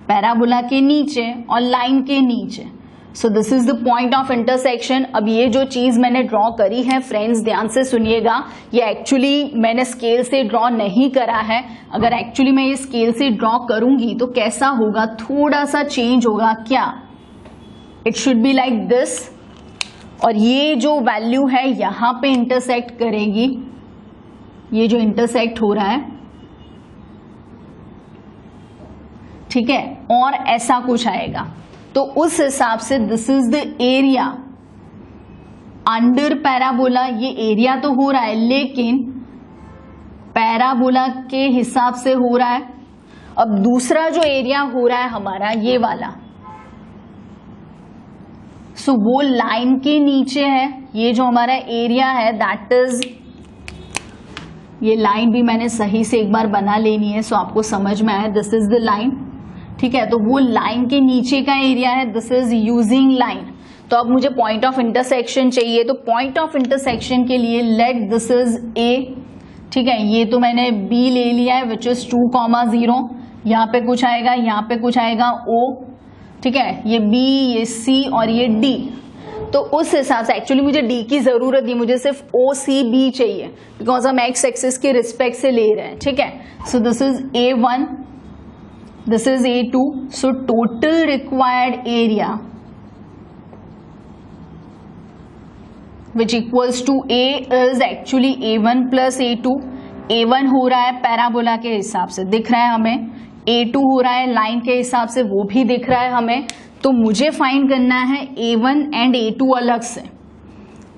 पैराबोला के नीचे और लाइन के नीचे। सो this is the point of intersection. अब ये जो चीज मैंने ड्रॉ करी है फ्रेंड्स, ध्यान से सुनिएगा, ये एक्चुअली मैंने स्केल से ड्रॉ नहीं करा है। अगर एक्चुअली मैं ये स्केल से ड्रॉ करूंगी तो कैसा होगा, थोड़ा सा चेंज होगा। क्या, it should be like this, और ये जो वैल्यू है यहां पे इंटरसेक्ट करेगी, ये जो इंटरसेक्ट हो रहा है, ठीक है, और ऐसा कुछ आएगा। तो उस हिसाब से this is the area under parabola. ये एरिया तो हो रहा है लेकिन पैराबोला के हिसाब से हो रहा है। अब दूसरा जो एरिया हो रहा है हमारा, ये वाला, सो वो लाइन के नीचे है। ये जो हमारा एरिया है दैट इज, ये लाइन भी मैंने सही से एक बार बना लेनी है सो आपको समझ में आए, दिस इज द लाइन, ठीक है। तो वो लाइन के नीचे का एरिया है, दिस इज यूजिंग लाइन। तो अब मुझे पॉइंट ऑफ इंटरसेक्शन चाहिए, तो पॉइंट ऑफ इंटरसेक्शन के लिए लेट दिस इज A, ठीक है। ये तो मैंने B ले लिया है विच इज 2,0, यहाँ पे कुछ आएगा, यहाँ पे कुछ आएगा O, ठीक है। ये B, ये C और ये D। तो उस हिसाब से एक्चुअली मुझे D की जरूरत नहीं, मुझे सिर्फ OCB चाहिए बिकॉज हम एक्स एक्सिस के रिस्पेक्ट से ले रहे हैं, ठीक है। So this is A1, this is A2, so total required area which equals to A is actually A1 plus A2। A1 हो रहा है पैराबोला के हिसाब से, दिख रहा है हमें, A2 हो रहा है लाइन के हिसाब से, वो भी दिख रहा है हमें। तो मुझे फाइंड करना है A1 एंड A2 अलग से।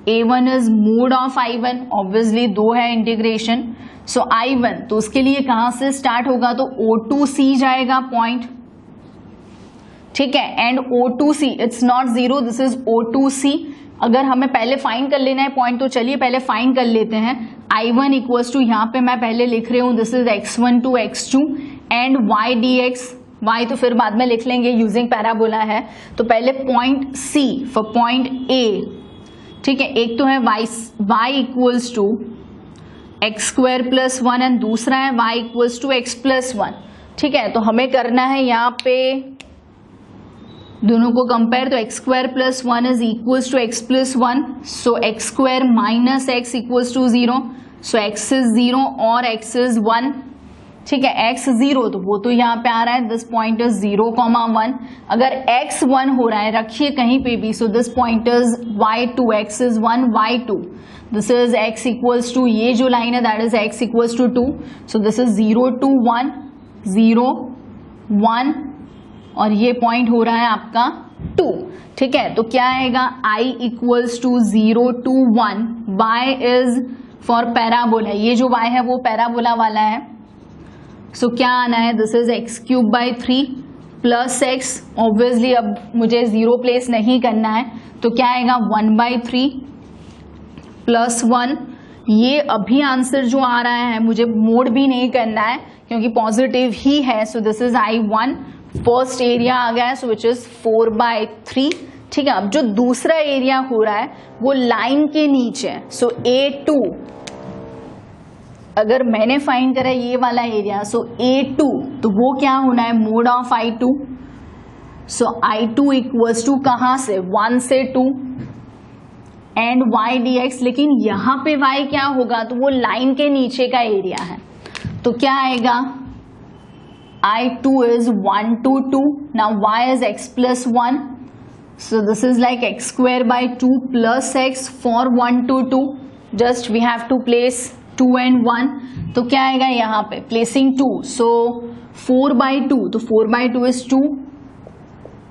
A1 is mode of I1, obviously 2 है इंटीग्रेशन, सो I1, तो उसके लिए कहां से स्टार्ट होगा, तो O2C जाएगा पॉइंट, ठीक है। And O2C it's not 0, this is O2C। अगर हमें पहले फाइंड कर लेना है पॉइंट, तो चलिए पहले फाइंड कर लेते हैं। I1 इक्वल्स टू, यहाँ पे मैं पहले लिख रही हूँ, this is x1 to x2 and y dx, y तो फिर बाद में लिख लेंगे यूजिंग पैराबोला है। तो पहले point C for point A, ठीक है। एक तो है y equals to x square plus 1 and दूसरा है y equals to x plus 1, ठीक है। तो हमें करना है यहाँ पे दोनों को कंपेयर, तो x square plus 1 is equals to x plus 1, so x square minus x equals to 0, so x is 0 और एक्स इज 1, ठीक है। एक्स 0 तो वो तो यहाँ पे आ रहा है, दिस पॉइंट इज 0,1। अगर एक्स 1 हो रहा है, रखिए कहीं पे भी, so this point is y2, x is 1, y2, this is x equals to, ये जो लाइन है that is x equals to 2, so this is 0 to 1, 0, 1 और ये पॉइंट हो रहा है आपका 2, ठीक है। तो क्या आएगा, i equals to 0 to 1, y is for parabola, ये जो y है वो पैराबोला वाला है, सो क्या आना है, this is x³ 3 plus x, obviously अब मुझे 0 प्लेस नहीं करना है, तो क्या आएगा 1/3 प्लस 1। ये अभी आंसर जो आ रहा है मुझे मोड भी नहीं करना है क्योंकि पॉजिटिव ही है, so this is I1, first area आ गया है, सो विच इज 4/3, ठीक है। अब जो दूसरा एरिया हो रहा है वो लाइन के नीचे है, सो A2, अगर मैंने फाइंड करा ये वाला एरिया, सो A2, तो वो क्या होना है, mode of I2, so I2 equals to कहां से, 1 से 2, एंड y dx, लेकिन यहाँ पे y क्या होगा, तो वो लाइन के नीचे का एरिया है, तो क्या आएगा I2 is 1 to 2. Now y is x plus 1. So this is like x square by 2 plus x for 1 to 2. Just we have to place 2 and 1. तो क्या आएगा यहाँ पे placing 2. So 4 by 2. तो 4 by 2 is 2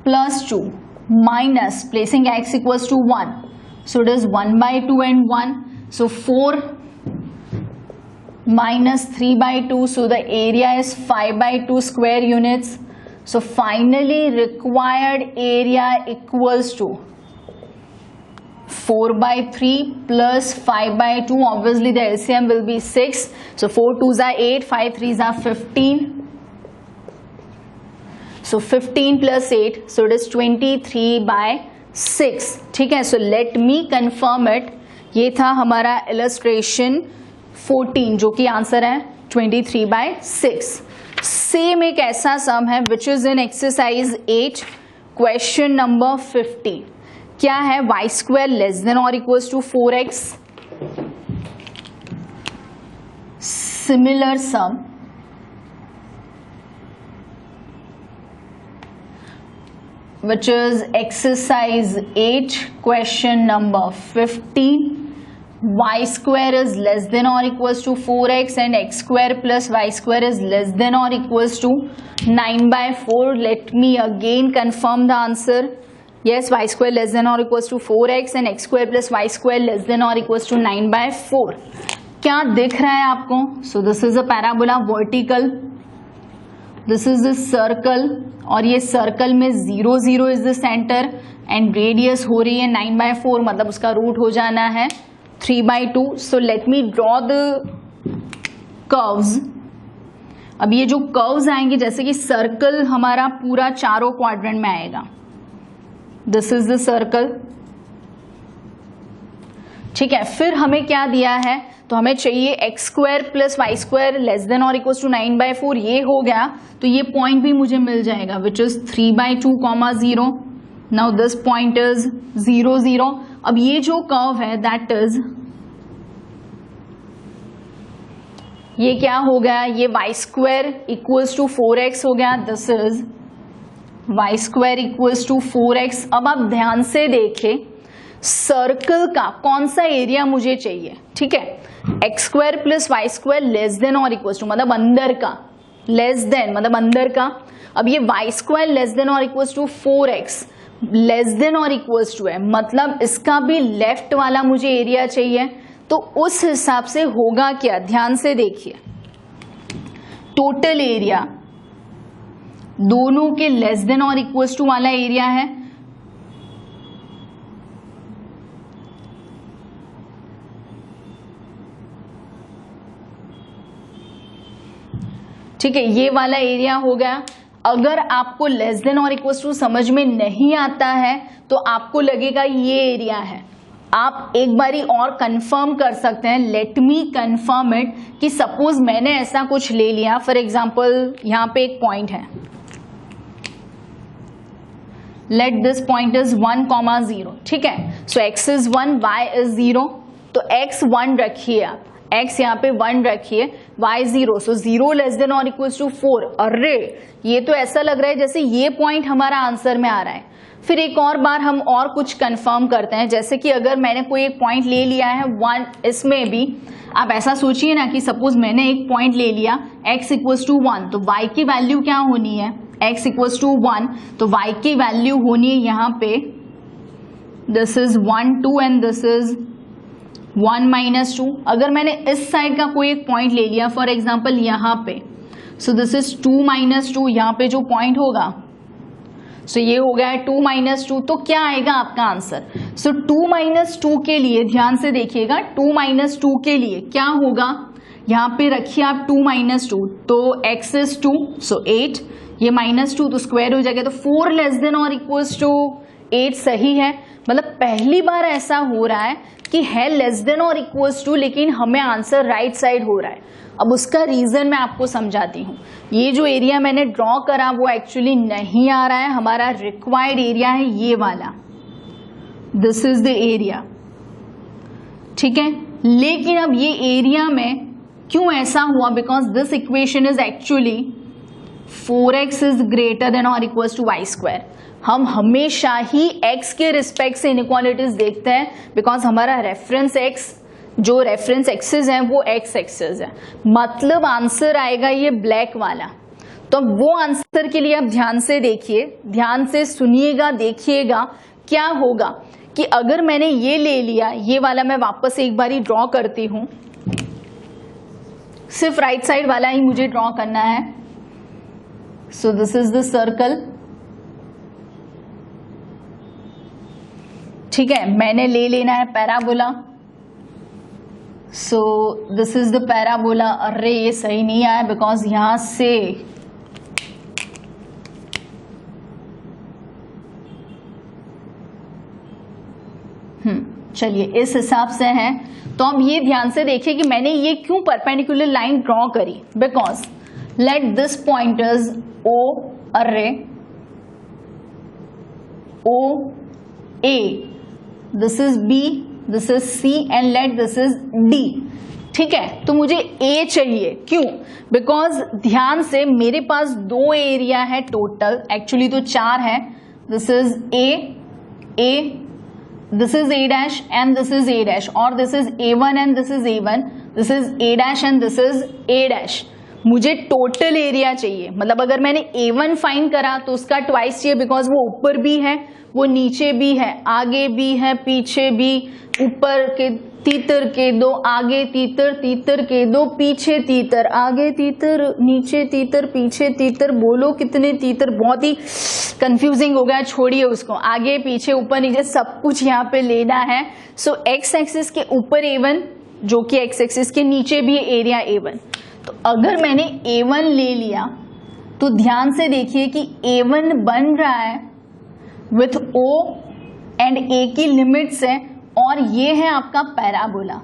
plus 2 minus placing x equals to 1. So it is 1 by 2 and 1. So 4 minus 3 by 2, so the area is 5 by 2 square units. So finally required area equals to 4 by 3 plus 5 by 2. Obviously the LCM will be 6. So 4 2s are 8, 5 3s are 15. So 15 plus 8, so it is 23 by 6. ठीक है, so let me confirm it. ये था हमारा illustration 14 जो कि answer है 23 by 6. Same एक ऐसा सम है which is in exercise 8 question number 50. क्या है, y स्क्वायर लेस देन और equals to 4x. Similar sum which is exercise 8 question number 15. Y square is less than or equals to 4x and x square plus y square is less than or equals to 9 by 4. Let me again confirm the answer. Yes, y square less than or equals to 4x and x square plus y square less than or equals to 9 by 4. क्या दिख रहा है आपको? So this is a parabola vertical. This is the circle और ये circle में 0 0 is the center and radius हो रही है 9 by 4, मतलब उसका रूट हो जाना है 3 by 2. So let me draw the curves. अब ये जो कर्व्स आएंगे, जैसे कि सर्कल हमारा पूरा चारों क्वाड्रेंट में आएगा. This is the circle. ठीक है, फिर हमें क्या दिया है, तो हमें चाहिए x square plus y square less than और इक्वल्स टू 9 by 4. ये हो गया तो ये पॉइंट भी मुझे मिल जाएगा which is 3 by 2, 0. Now this point is 0 0. अब ये जो कर्व है दैट इज, ये क्या हो गया, ये y square equals to 4x हो गया. This is y square equals to 4x. अब आप ध्यान से देखें सर्कल का कौन सा एरिया मुझे चाहिए. ठीक है, x square plus y square less than और इक्वल्स टू, मतलब अंदर का, लेस देन मतलब अंदर का. अब ये वाई स्क्वायर लेस देन और equals to 4x less than और इक्वल्स टू है, मतलब इसका भी लेफ्ट वाला मुझे एरिया चाहिए. तो उस हिसाब से होगा क्या, ध्यान से देखिए. टोटल एरिया दोनों के लेस देन और इक्वल्स टू वाला एरिया है. ठीक है, ये वाला एरिया हो गया. अगर आपको लेस देन और इक्वल्स टू समझ में नहीं आता है तो आपको लगेगा ये एरिया है. आप एक बारी और कंफर्म कर सकते हैं. लेट मी कंफर्म इट कि सपोज मैंने ऐसा कुछ ले लिया. फॉर एग्जांपल यहाँ पे एक पॉइंट है, लेट दिस पॉइंट इज 1, 0. ठीक है, सो x इज 1, y इज 0. तो x 1 रखिए, आप x यहाँ पे 1 रखिए, y 0. सो 0 लेस देन और इक्वल्स टू 4. अरे ये तो ऐसा लग रहा है जैसे ये पॉइंट हमारा आंसर में आ रहा है. फिर एक और बार हम और कुछ कंफर्म करते हैं. जैसे कि अगर मैंने कोई एक पॉइंट ले लिया है 1, इसमें भी आप ऐसा सोचिए ना कि सपोज मैंने एक पॉइंट ले लिया x इक्वल्स टू 1, तो y की वैल्यू क्या होनी है, x इक्वल्स टू 1, तो y की वैल्यू होनी है यहाँ पे, this is 1 2 and this is 1 - 2. अगर मैंने इस साइड का कोई एक पॉइंट ले लिया फॉर एग्जाम्पल यहाँ पे, सो दिस इज 2 - 2. यहाँ पे जो पॉइंट होगा सो ये हो गया है 2 - 2. तो क्या आएगा आपका आंसर. सो 2 - 2 के लिए ध्यान से देखिएगा. 2 - 2 के लिए क्या होगा, यहाँ पे रखिए आप 2 - 2, तो x इज 2, सो 8. ये -2 तो स्क्वायर हो जाएगा. तो 4 लेस देन और इक्वल्स टू 8 सही है. मतलब पहली बार ऐसा हो रहा है कि है लेस देन और इक्वल्स टू, लेकिन हमें आंसर राइट साइड हो रहा है. अब उसका रीजन मैं आपको समझाती हूँ. ये जो एरिया मैंने ड्रॉ करा वो एक्चुअली नहीं आ रहा है. हमारा रिक्वायर्ड एरिया है ये वाला, दिस इज द एरिया. ठीक है। लेकिन अब ये एरिया में क्यों ऐसा हुआ, because this equation is actually 4x is greater than और इक्वल्स टू वाई स्क्वायर। हम हमेशा ही x के रिस्पेक्ट से इनइक्वालिटीज देखते हैं, बिकॉज हमारा रेफरेंस x, जो रेफरेंस एक्सिस है वो x एक्सिस है, मतलब आंसर आएगा ये ब्लैक वाला। तो वो आंसर के लिए आप ध्यान से देखिए, ध्यान से सुनिएगा, देखिएगा क्या होगा कि अगर मैंने ये ले लिया, ये वाला मैं वापस एक बारी ड्रॉ करती हूं, सिर्फ राइट साइड वाला ही मुझे ड्रॉ करना है। So this is the circle, ठीक है। मैंने ले लेना है parabola, so this is the parabola. अरे ये सही नहीं आया, बिकॉज यहां से चलिए इस हिसाब से है। तो अब ये ध्यान से देखिए कि मैंने ये क्यों परपेंडिकुलर लाइन ड्रॉ करी, because let this point is O, अरे O A, this is B, this is C and let this is D, ठीक है। तो मुझे ए चाहिए, क्यों, बिकॉज ध्यान से मेरे पास 2 एरिया है टोटल, एक्चुअली तो 4 है। This is a, this is a dash and this is a dash, or this is a1 and this is a1, this is a dash and this is a dash। मुझे total area चाहिए, मतलब अगर मैंने a1 find करा तो उसका twice चाहिए, because वो ऊपर भी है, वो नीचे भी है, आगे भी है, पीछे भी, ऊपर के तीतर के 2, आगे तीतर, तीतर के 2, पीछे तीतर, आगे तीतर, नीचे तीतर, पीछे तीतर, बोलो कितने तीतर, बहुत ही कंफ्यूजिंग हो गया, छोड़िए उसको। आगे पीछे ऊपर नीचे सब कुछ यहाँ पे लेना है। सो एक्स एक्सिस के ऊपर a1, जो कि एक्स एक्सिस के नीचे भी एरिया a1। तो अगर मैंने a1 ले लिया तो ध्यान से देखिए कि a1 बन रहा है विथ o एंड a की लिमिट्स है, और ये है आपका पैराबोला,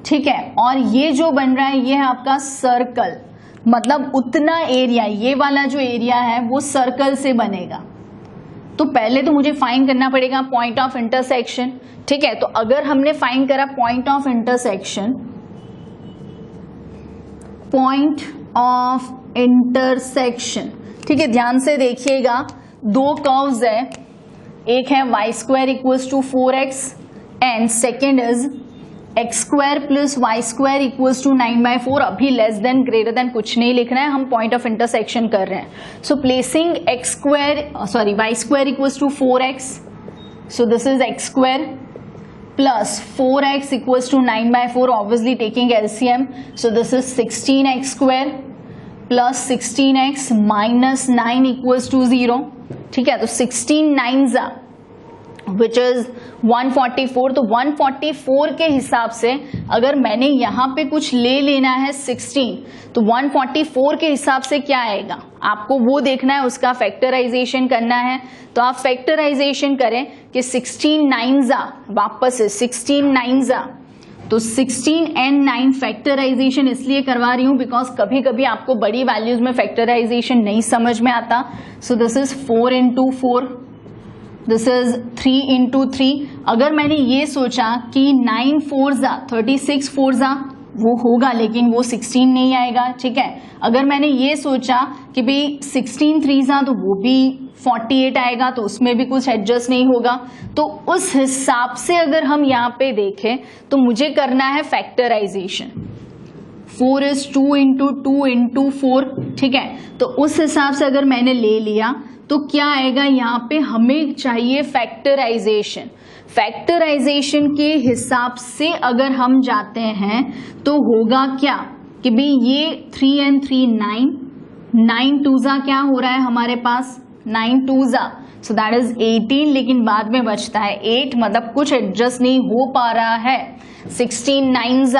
ठीक है। और ये जो बन रहा है ये है आपका सर्कल, मतलब उतना एरिया, ये वाला जो एरिया है वो सर्कल से बनेगा। तो पहले तो मुझे फाइंड करना पड़ेगा पॉइंट ऑफ इंटरसेक्शन, ठीक है। तो अगर हमने फाइंड करा point of intersection, point of intersection, ठीक है, ध्यान से देखिएगा, 2 कर्व्स है, एक है y square equals to 4x and second is x square plus y square equals to 9/4। अभी लेस देन ग्रेटर देन कुछ नहीं लिखना है, हम पॉइंट ऑफ इंटरसेक्शन कर रहे हैं। So placing y square equals to 4x, so this is x square plus 4x equals to 9/4, obviously taking LCM, so this is 16x square plus 16x minus 9 equals to 0, ठीक है। तो 16 9s which is 144। तो 144 के हिसाब से अगर मैंने यहाँ पे कुछ ले लेना है 16, तो 144 के हिसाब से क्या आएगा आपको वो देखना है, उसका फैक्टराइजेशन करना है। तो आप फैक्टराइजेशन करें कि 16 9s वापस से 16 9s, तो 16 and 9 फैक्टराइजेशन इसलिए करवा रही हूं बिकॉज कभी कभी आपको बड़ी वैल्यूज में फैक्टराइजेशन नहीं समझ में आता। सो this is 4 into 4, this is 3 into 3। अगर मैंने ये सोचा कि 9 4s 36 4s वो होगा, लेकिन वो 16 नहीं आएगा, ठीक है। अगर मैंने ये सोचा कि भाई 16 3s तो वो भी 48 आएगा, तो उसमें भी कुछ एडजस्ट नहीं होगा। तो उस हिसाब से अगर हम यहाँ पे देखें तो मुझे करना है फैक्टराइजेशन। 4 is 2 into 2 into 4, ठीक है। तो उस हिसाब से अगर मैंने ले लिया तो क्या आएगा, यहाँ पे हमें चाहिए फैक्टराइजेशन। फैक्टराइजेशन के हिसाब से अगर हम जाते हैं तो होगा क्या कि भाई ये 3 and 3 9, 9 2s क्या हो रहा है हमारे पास, 9 2s, सो दैट इज 18, लेकिन बाद में बचता है 8, मतलब कुछ एडजस्ट नहीं हो पा रहा है। 16 9s,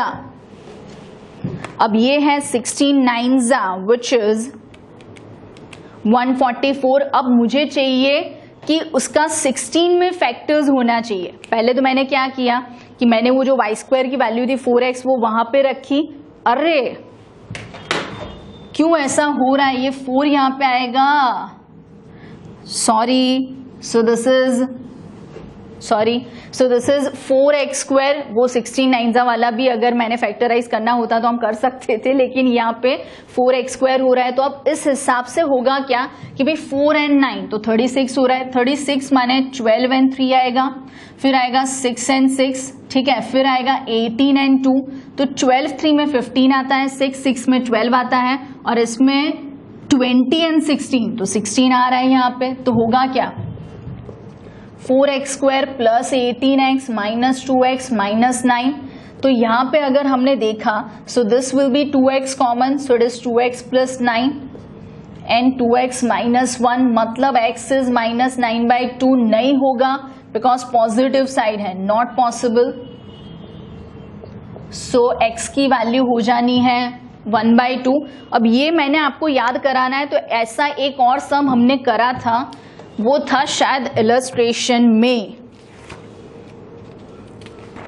अब ये है 16 9s विच इज 144। अब मुझे चाहिए कि उसका 16 में फैक्टर्स होना चाहिए। पहले तो मैंने क्या किया कि मैंने वो जो वाई स्क्वायर की वैल्यू थी 4x वो वहां पे रखी। अरे क्यों ऐसा हो रहा है, ये 4 यहां पे आएगा, sorry. So this is sorry, so this is 4x square. वो 16 वाला भी अगर मैंने फैक्टराइज करना होता तो हम कर सकते थे, लेकिन यहाँ पे 4x स्क्वायर हो रहा है, तो अब इस हिसाब से होगा क्या कि भाई 4 and 9 तो 36 हो रहा है। 36 माने 12 and 3 आएगा, फिर आएगा 6 and 6, ठीक है, फिर आएगा 18 and 2, तो 12 3 में 15 आता है, 6 में 12 आता है, और इसमें 20 and 16 तो 16 आ रहा है यहाँ पे। तो होगा क्या 4x square plus 18x minus 2x minus 9। तो यहाँ पे अगर हमने देखा so this will be 2x common, so it is 2x plus 9 and 2x minus 1, मतलब x इज माइनस 9/2 नहीं होगा बिकॉज पॉजिटिव साइड है, नॉट पॉसिबल। सो x की वैल्यू हो जानी है 1/2। अब ये मैंने आपको याद कराना है, तो ऐसा एक और सम हमने करा था, वो था शायद इलस्ट्रेशन में,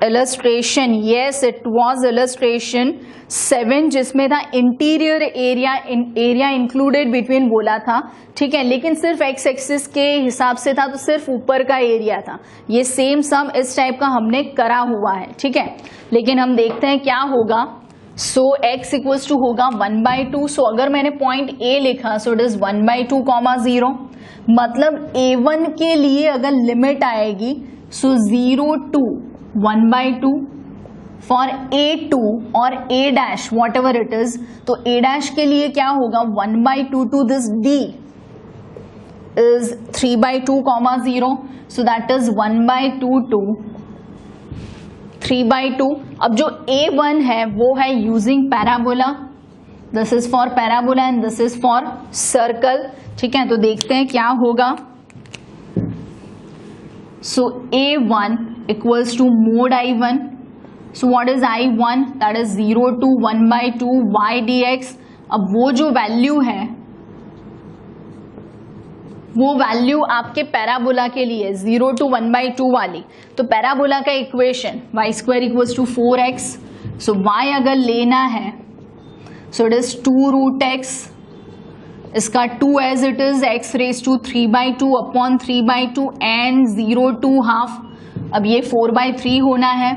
illustration, yes it was illustration 7, जिसमें था इंटीरियर एरिया इंक्लूडेड बिटवीन बोला था, ठीक है, लेकिन सिर्फ एक्स एक्सिस के हिसाब से था, तो सिर्फ ऊपर का एरिया था। ये सेम सम इस टाइप का हमने करा हुआ है, ठीक है, लेकिन हम देखते हैं क्या होगा। सो x इक्वल्स टू होगा 1/2। सो अगर मैंने पॉइंट A लिखा सो इट इज 1/2, 0, मतलब A1 के लिए अगर लिमिट आएगी सो 0 to 1/2 फॉर A2 और A dash what ever it is, तो A डैश के लिए क्या होगा 1/2 to this D is 3/2, 0, so that is 1/2 to 3/2। अब जो A1 है वो है using parabola, this is for parabola and this is for circle, ठीक है, तो देखते हैं क्या होगा। So A1 equals to mode I1, so what is I1, that is 0 to 1/2 y dx। अब वो जो वैल्यू है वो वैल्यू आपके पैराबोला के लिए 0 to 1/2 वाली, तो पैराबोला का equation y square equals to 4x। So y अगर लेना है सो इट इज 2√x, इसका 2 as it is x raise to 3/2 upon 3/2 and 0 to half, अब ये 4/3 होना है,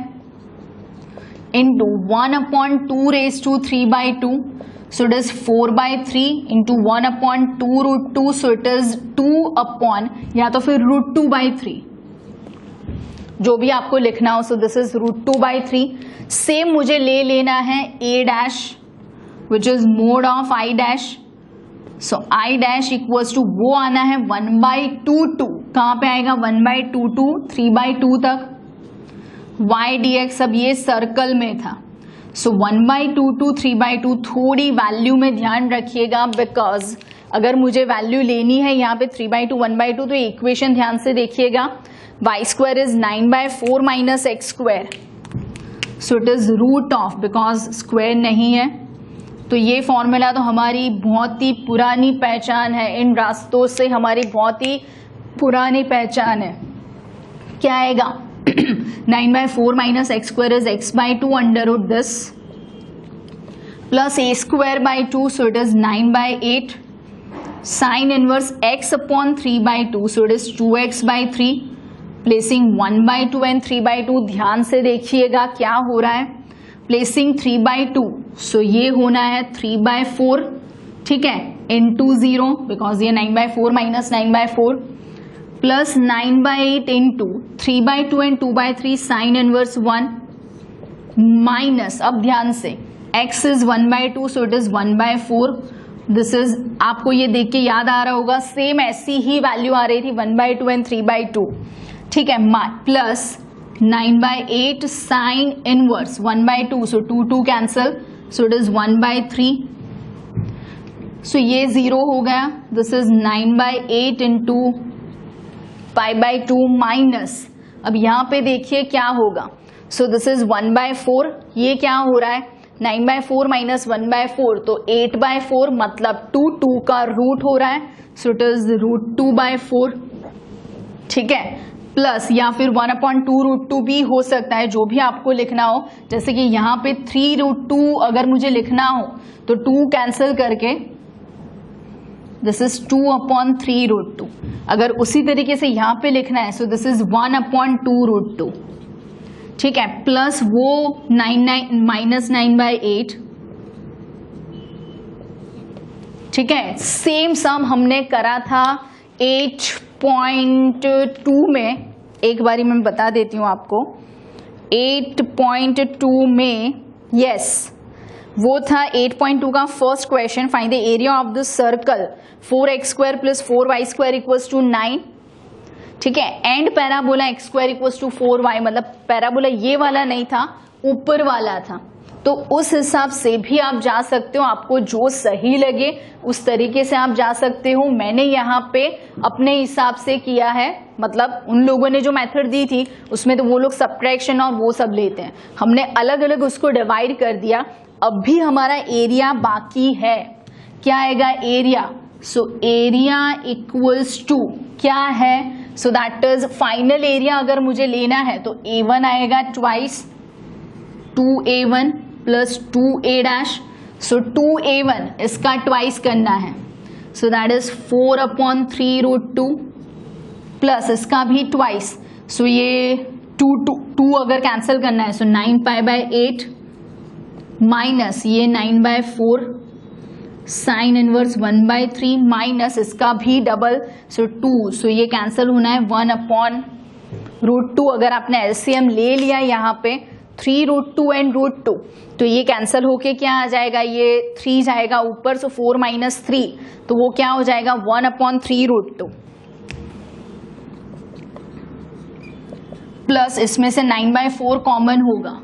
into 1/2 raise to 3/2, so it is 4/3 into 1/2√2, so it is 2 upon या तो फिर √2/3, जो भी आपको लिखना हो, so this is √2/3। सेम मुझे ले लेना है A dash which is mode of I dash, so I dash equals to वो आना है 1/2 कहाँ पे आएगा 1/2 to 3/2 तक y dx। अब ये सर्कल में था, सो 1/2 to 3/2, थोड़ी वैल्यू में ध्यान रखिएगा, बिकॉज अगर मुझे वैल्यू लेनी है यहाँ पे 3/2 1/2, तो इक्वेशन ध्यान से देखिएगा, y square is 9/4 minus x square, so it is root of, because square नहीं है, तो ये फॉर्मूला तो हमारी बहुत ही पुरानी पहचान है, इन रास्तों से हमारी बहुत ही पुरानी पहचान है। क्या आएगा 9/4 minus x square is x/2 under this plus a square by 2, so it is 9/8 sine inverse x upon 3/2, so it is 2x/3 placing 1/2 and 3/2। ध्यान से देखिएगा क्या हो रहा है, प्लेसिंग 3/2, सो ये होना है 3/4, ठीक है, इनटू 0 बिकॉज ये 9/4 minus 9/4 plus 9/8 into 3/2 and 2/3 sine inverse 1 minus, अब ध्यान से x is 1/2, so it is 1/4, this is, आपको ये देख के याद आ रहा होगा, सेम ऐसी ही वैल्यू आ रही थी 1/2 एंड 3/2, ठीक है, plus 9/8 sine inverse 1/2, so 2 cancel, so it is 1/3, सो ये 0 हो गया, दिस इज 9/8 इंटू π/2 माइनस, अब यहाँ पे देखिए क्या होगा, सो दिस इज 1/4, ये क्या हो रहा है 9/4 माइनस 1/4, तो 8/4, मतलब 2 का रूट हो रहा है, सो इट इज √2/4, ठीक है, प्लस या फिर 1/2√2 भी हो सकता है, जो भी आपको लिखना हो, जैसे कि यहाँ पे 3√2 अगर मुझे लिखना हो तो 2 कैंसिल करके दिस इज 2/3√2। अगर उसी तरीके से यहां पे लिखना है, सो दिस इज 1/2√2, ठीक है, प्लस वो -9/8, ठीक है। सेम सम हमने करा था 8.2 में, एक बारी मैं बता देती हूं आपको। 8.2 में यस, वो था 8.2 का first question, find the area of the circle 4x² + 4y² = 9, ठीक है, एंड पैराबोला x² = 4y, मतलब पैराबोला ये वाला नहीं था, ऊपर वाला था। तो उस हिसाब से भी आप जा सकते हो, आपको जो सही लगे उस तरीके से आप जा सकते हो। मैंने यहाँ पे अपने हिसाब से किया है, मतलब उन लोगों ने जो मेथड दी थी उसमें तो वो लोग सब्ट्रैक्शन और वो सब लेते हैं, हमने अलग अलग उसको डिवाइड कर दिया। अब भी हमारा एरिया बाकी है, क्या आएगा area, so area equals to क्या है, so that is final area अगर मुझे लेना है तो A1 आएगा ट्वाइस 2A1 + 2A', सो 2A1 इसका ट्वाइस करना है, सो दैट इज 4/3√2 प्लस इसका भी ट्वाइस, सो ये 2 अगर कैंसिल करना है, सो 9π/8 माइनस ये 9/4 साइन इनवर्स 1/3 माइनस इसका भी डबल, सो 2, सो ये कैंसिल होना है 1/√2। अगर आपने एलसीएम ले लिया यहाँ पे 3√2 एंड √2, तो ये कैंसिल होके क्या आ जाएगा, ये 3 जाएगा ऊपर, सो 4 - 3, तो वो क्या हो जाएगा 1/3√2 प्लस इसमें से 9/4 कॉमन होगा,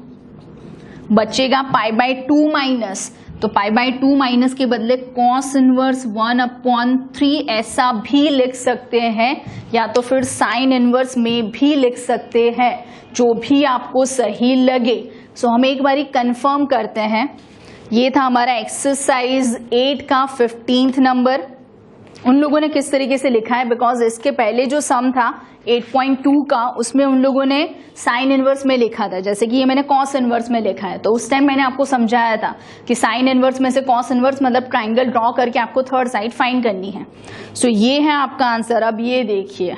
बचेगा π/2 माइनस, तो π/2 माइनस के बदले cos इनवर्स 1/3 ऐसा भी लिख सकते हैं, या तो फिर साइन इनवर्स में भी लिख सकते हैं, जो भी आपको सही लगे। सो हम एक बारी कंफर्म करते हैं। ये था हमारा एक्सरसाइज 8 का 15th नंबर। उन लोगों ने किस तरीके से लिखा है, बिकॉज इसके पहले जो सम था 8.2 का, उसमें उन लोगों ने साइन इनवर्स में लिखा था, जैसे कि ये मैंने कॉस इनवर्स में लिखा है। तो उस टाइम मैंने आपको समझाया था कि साइन इनवर्स में से कॉस इनवर्स मतलब ट्राइंगल ड्रॉ करके आपको थर्ड साइड फाइंड करनी है। सो ये है आपका आंसर। अब ये देखिए,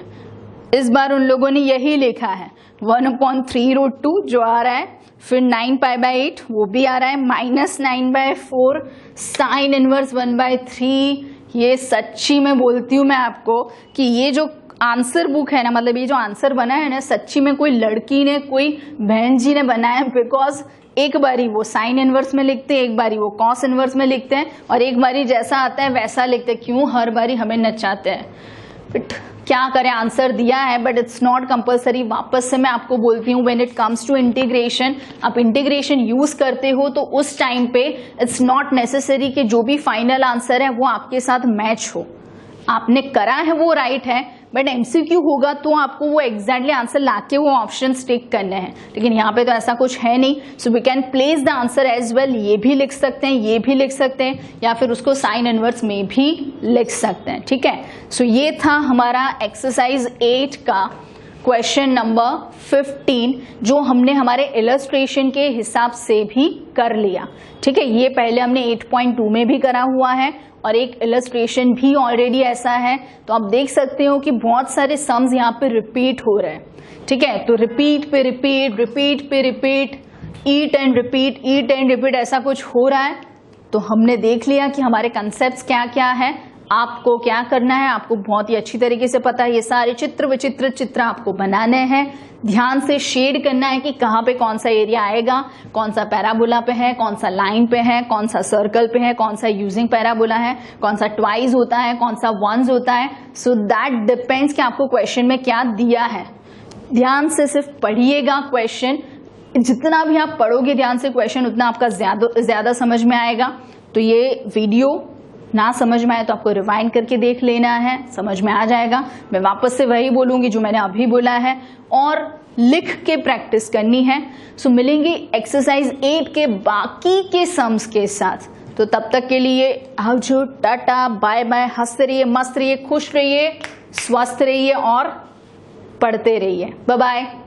इस बार उन लोगों ने यही लिखा है 1/3√2 जो आ रहा है, फिर 9π/8 वो भी आ रहा है, माइनस 9/4 साइन इनवर्स 1/3। ये सच्ची में बोलती हूँ मैं आपको कि ये जो आंसर बुक है ना, मतलब ये जो आंसर बना है ना, सच्ची में कोई लड़की ने, कोई बहन जी ने बनाया, बिकॉज एक बारी वो साइन इनवर्स में लिखते हैं, एक बारी वो कॉस इनवर्स में लिखते हैं, और एक बारी जैसा आता है वैसा लिखते हैं। क्यों हर बारी हमें नचाते हैं, बट क्या करें, आंसर दिया है, बट इट्स नॉट कंपल्सरी। वापस से मैं आपको बोलती हूँ, when it comes to integration, आप इंटीग्रेशन यूज करते हो तो उस टाइम पे इट्स नॉट नेसेसरी कि जो भी फाइनल आंसर है वो आपके साथ मैच हो। आपने करा है वो राइट है, बट एमसीक्यू होगा तो आपको वो एग्जैक्टली आंसर लाके वो ऑप्शन टिक करने हैं, लेकिन यहाँ पे तो ऐसा कुछ है नहीं। So we can place the answer as well, ये भी लिख सकते हैं, ये भी लिख सकते हैं, या फिर उसको साइन इनवर्स में भी लिख सकते हैं, ठीक है। सो ये था हमारा एक्सरसाइज 8 का क्वेश्चन नंबर 15, जो हमने हमारे इलस्ट्रेशन के हिसाब से भी कर लिया, ठीक है। ये पहले हमने 8.2 में भी करा हुआ है, और एक इलस्ट्रेशन भी ऑलरेडी ऐसा है। तो आप देख सकते हो कि बहुत सारे सम्स यहाँ पे रिपीट हो रहे हैं, ठीक है। तो रिपीट पे रिपीट, रिपीट पे repeat, eat and repeat, eat and repeat, ऐसा कुछ हो रहा है। तो हमने देख लिया कि हमारे कंसेप्ट्स क्या क्या है, आपको क्या करना है, आपको बहुत ही अच्छी तरीके से पता है। ये सारे चित्र विचित्र चित्र आपको बनाने हैं, ध्यान से शेड करना है कि कहाँ पे कौन सा एरिया आएगा, कौन सा पैराबोला पे है, कौन सा लाइन पे है, कौन सा सर्कल पे है, कौन सा यूजिंग पैराबोला है, कौन सा ट्वाइस होता है, कौन सा वंस होता है। सो दैट डिपेंड्स कि आपको क्वेश्चन में क्या दिया है। ध्यान से सिर्फ पढ़िएगा क्वेश्चन, जितना भी आप पढ़ोगे ध्यान से क्वेश्चन, उतना आपका ज्यादा समझ में आएगा। तो ये वीडियो ना समझ में आए तो आपको रिवाइंड करके देख लेना है, समझ में आ जाएगा। मैं वापस से वही बोलूंगी जो मैंने अभी बोला है, और लिख के प्रैक्टिस करनी है। सो मिलेंगे एक्सरसाइज 8 के बाकी के सम्स के साथ। तो तब तक के लिए आवजो, टाटा, बाय बाय, हंसते रहिए, मस्त रहिए, खुश रहिए, स्वस्थ रहिए और पढ़ते रहिए। Bye bye.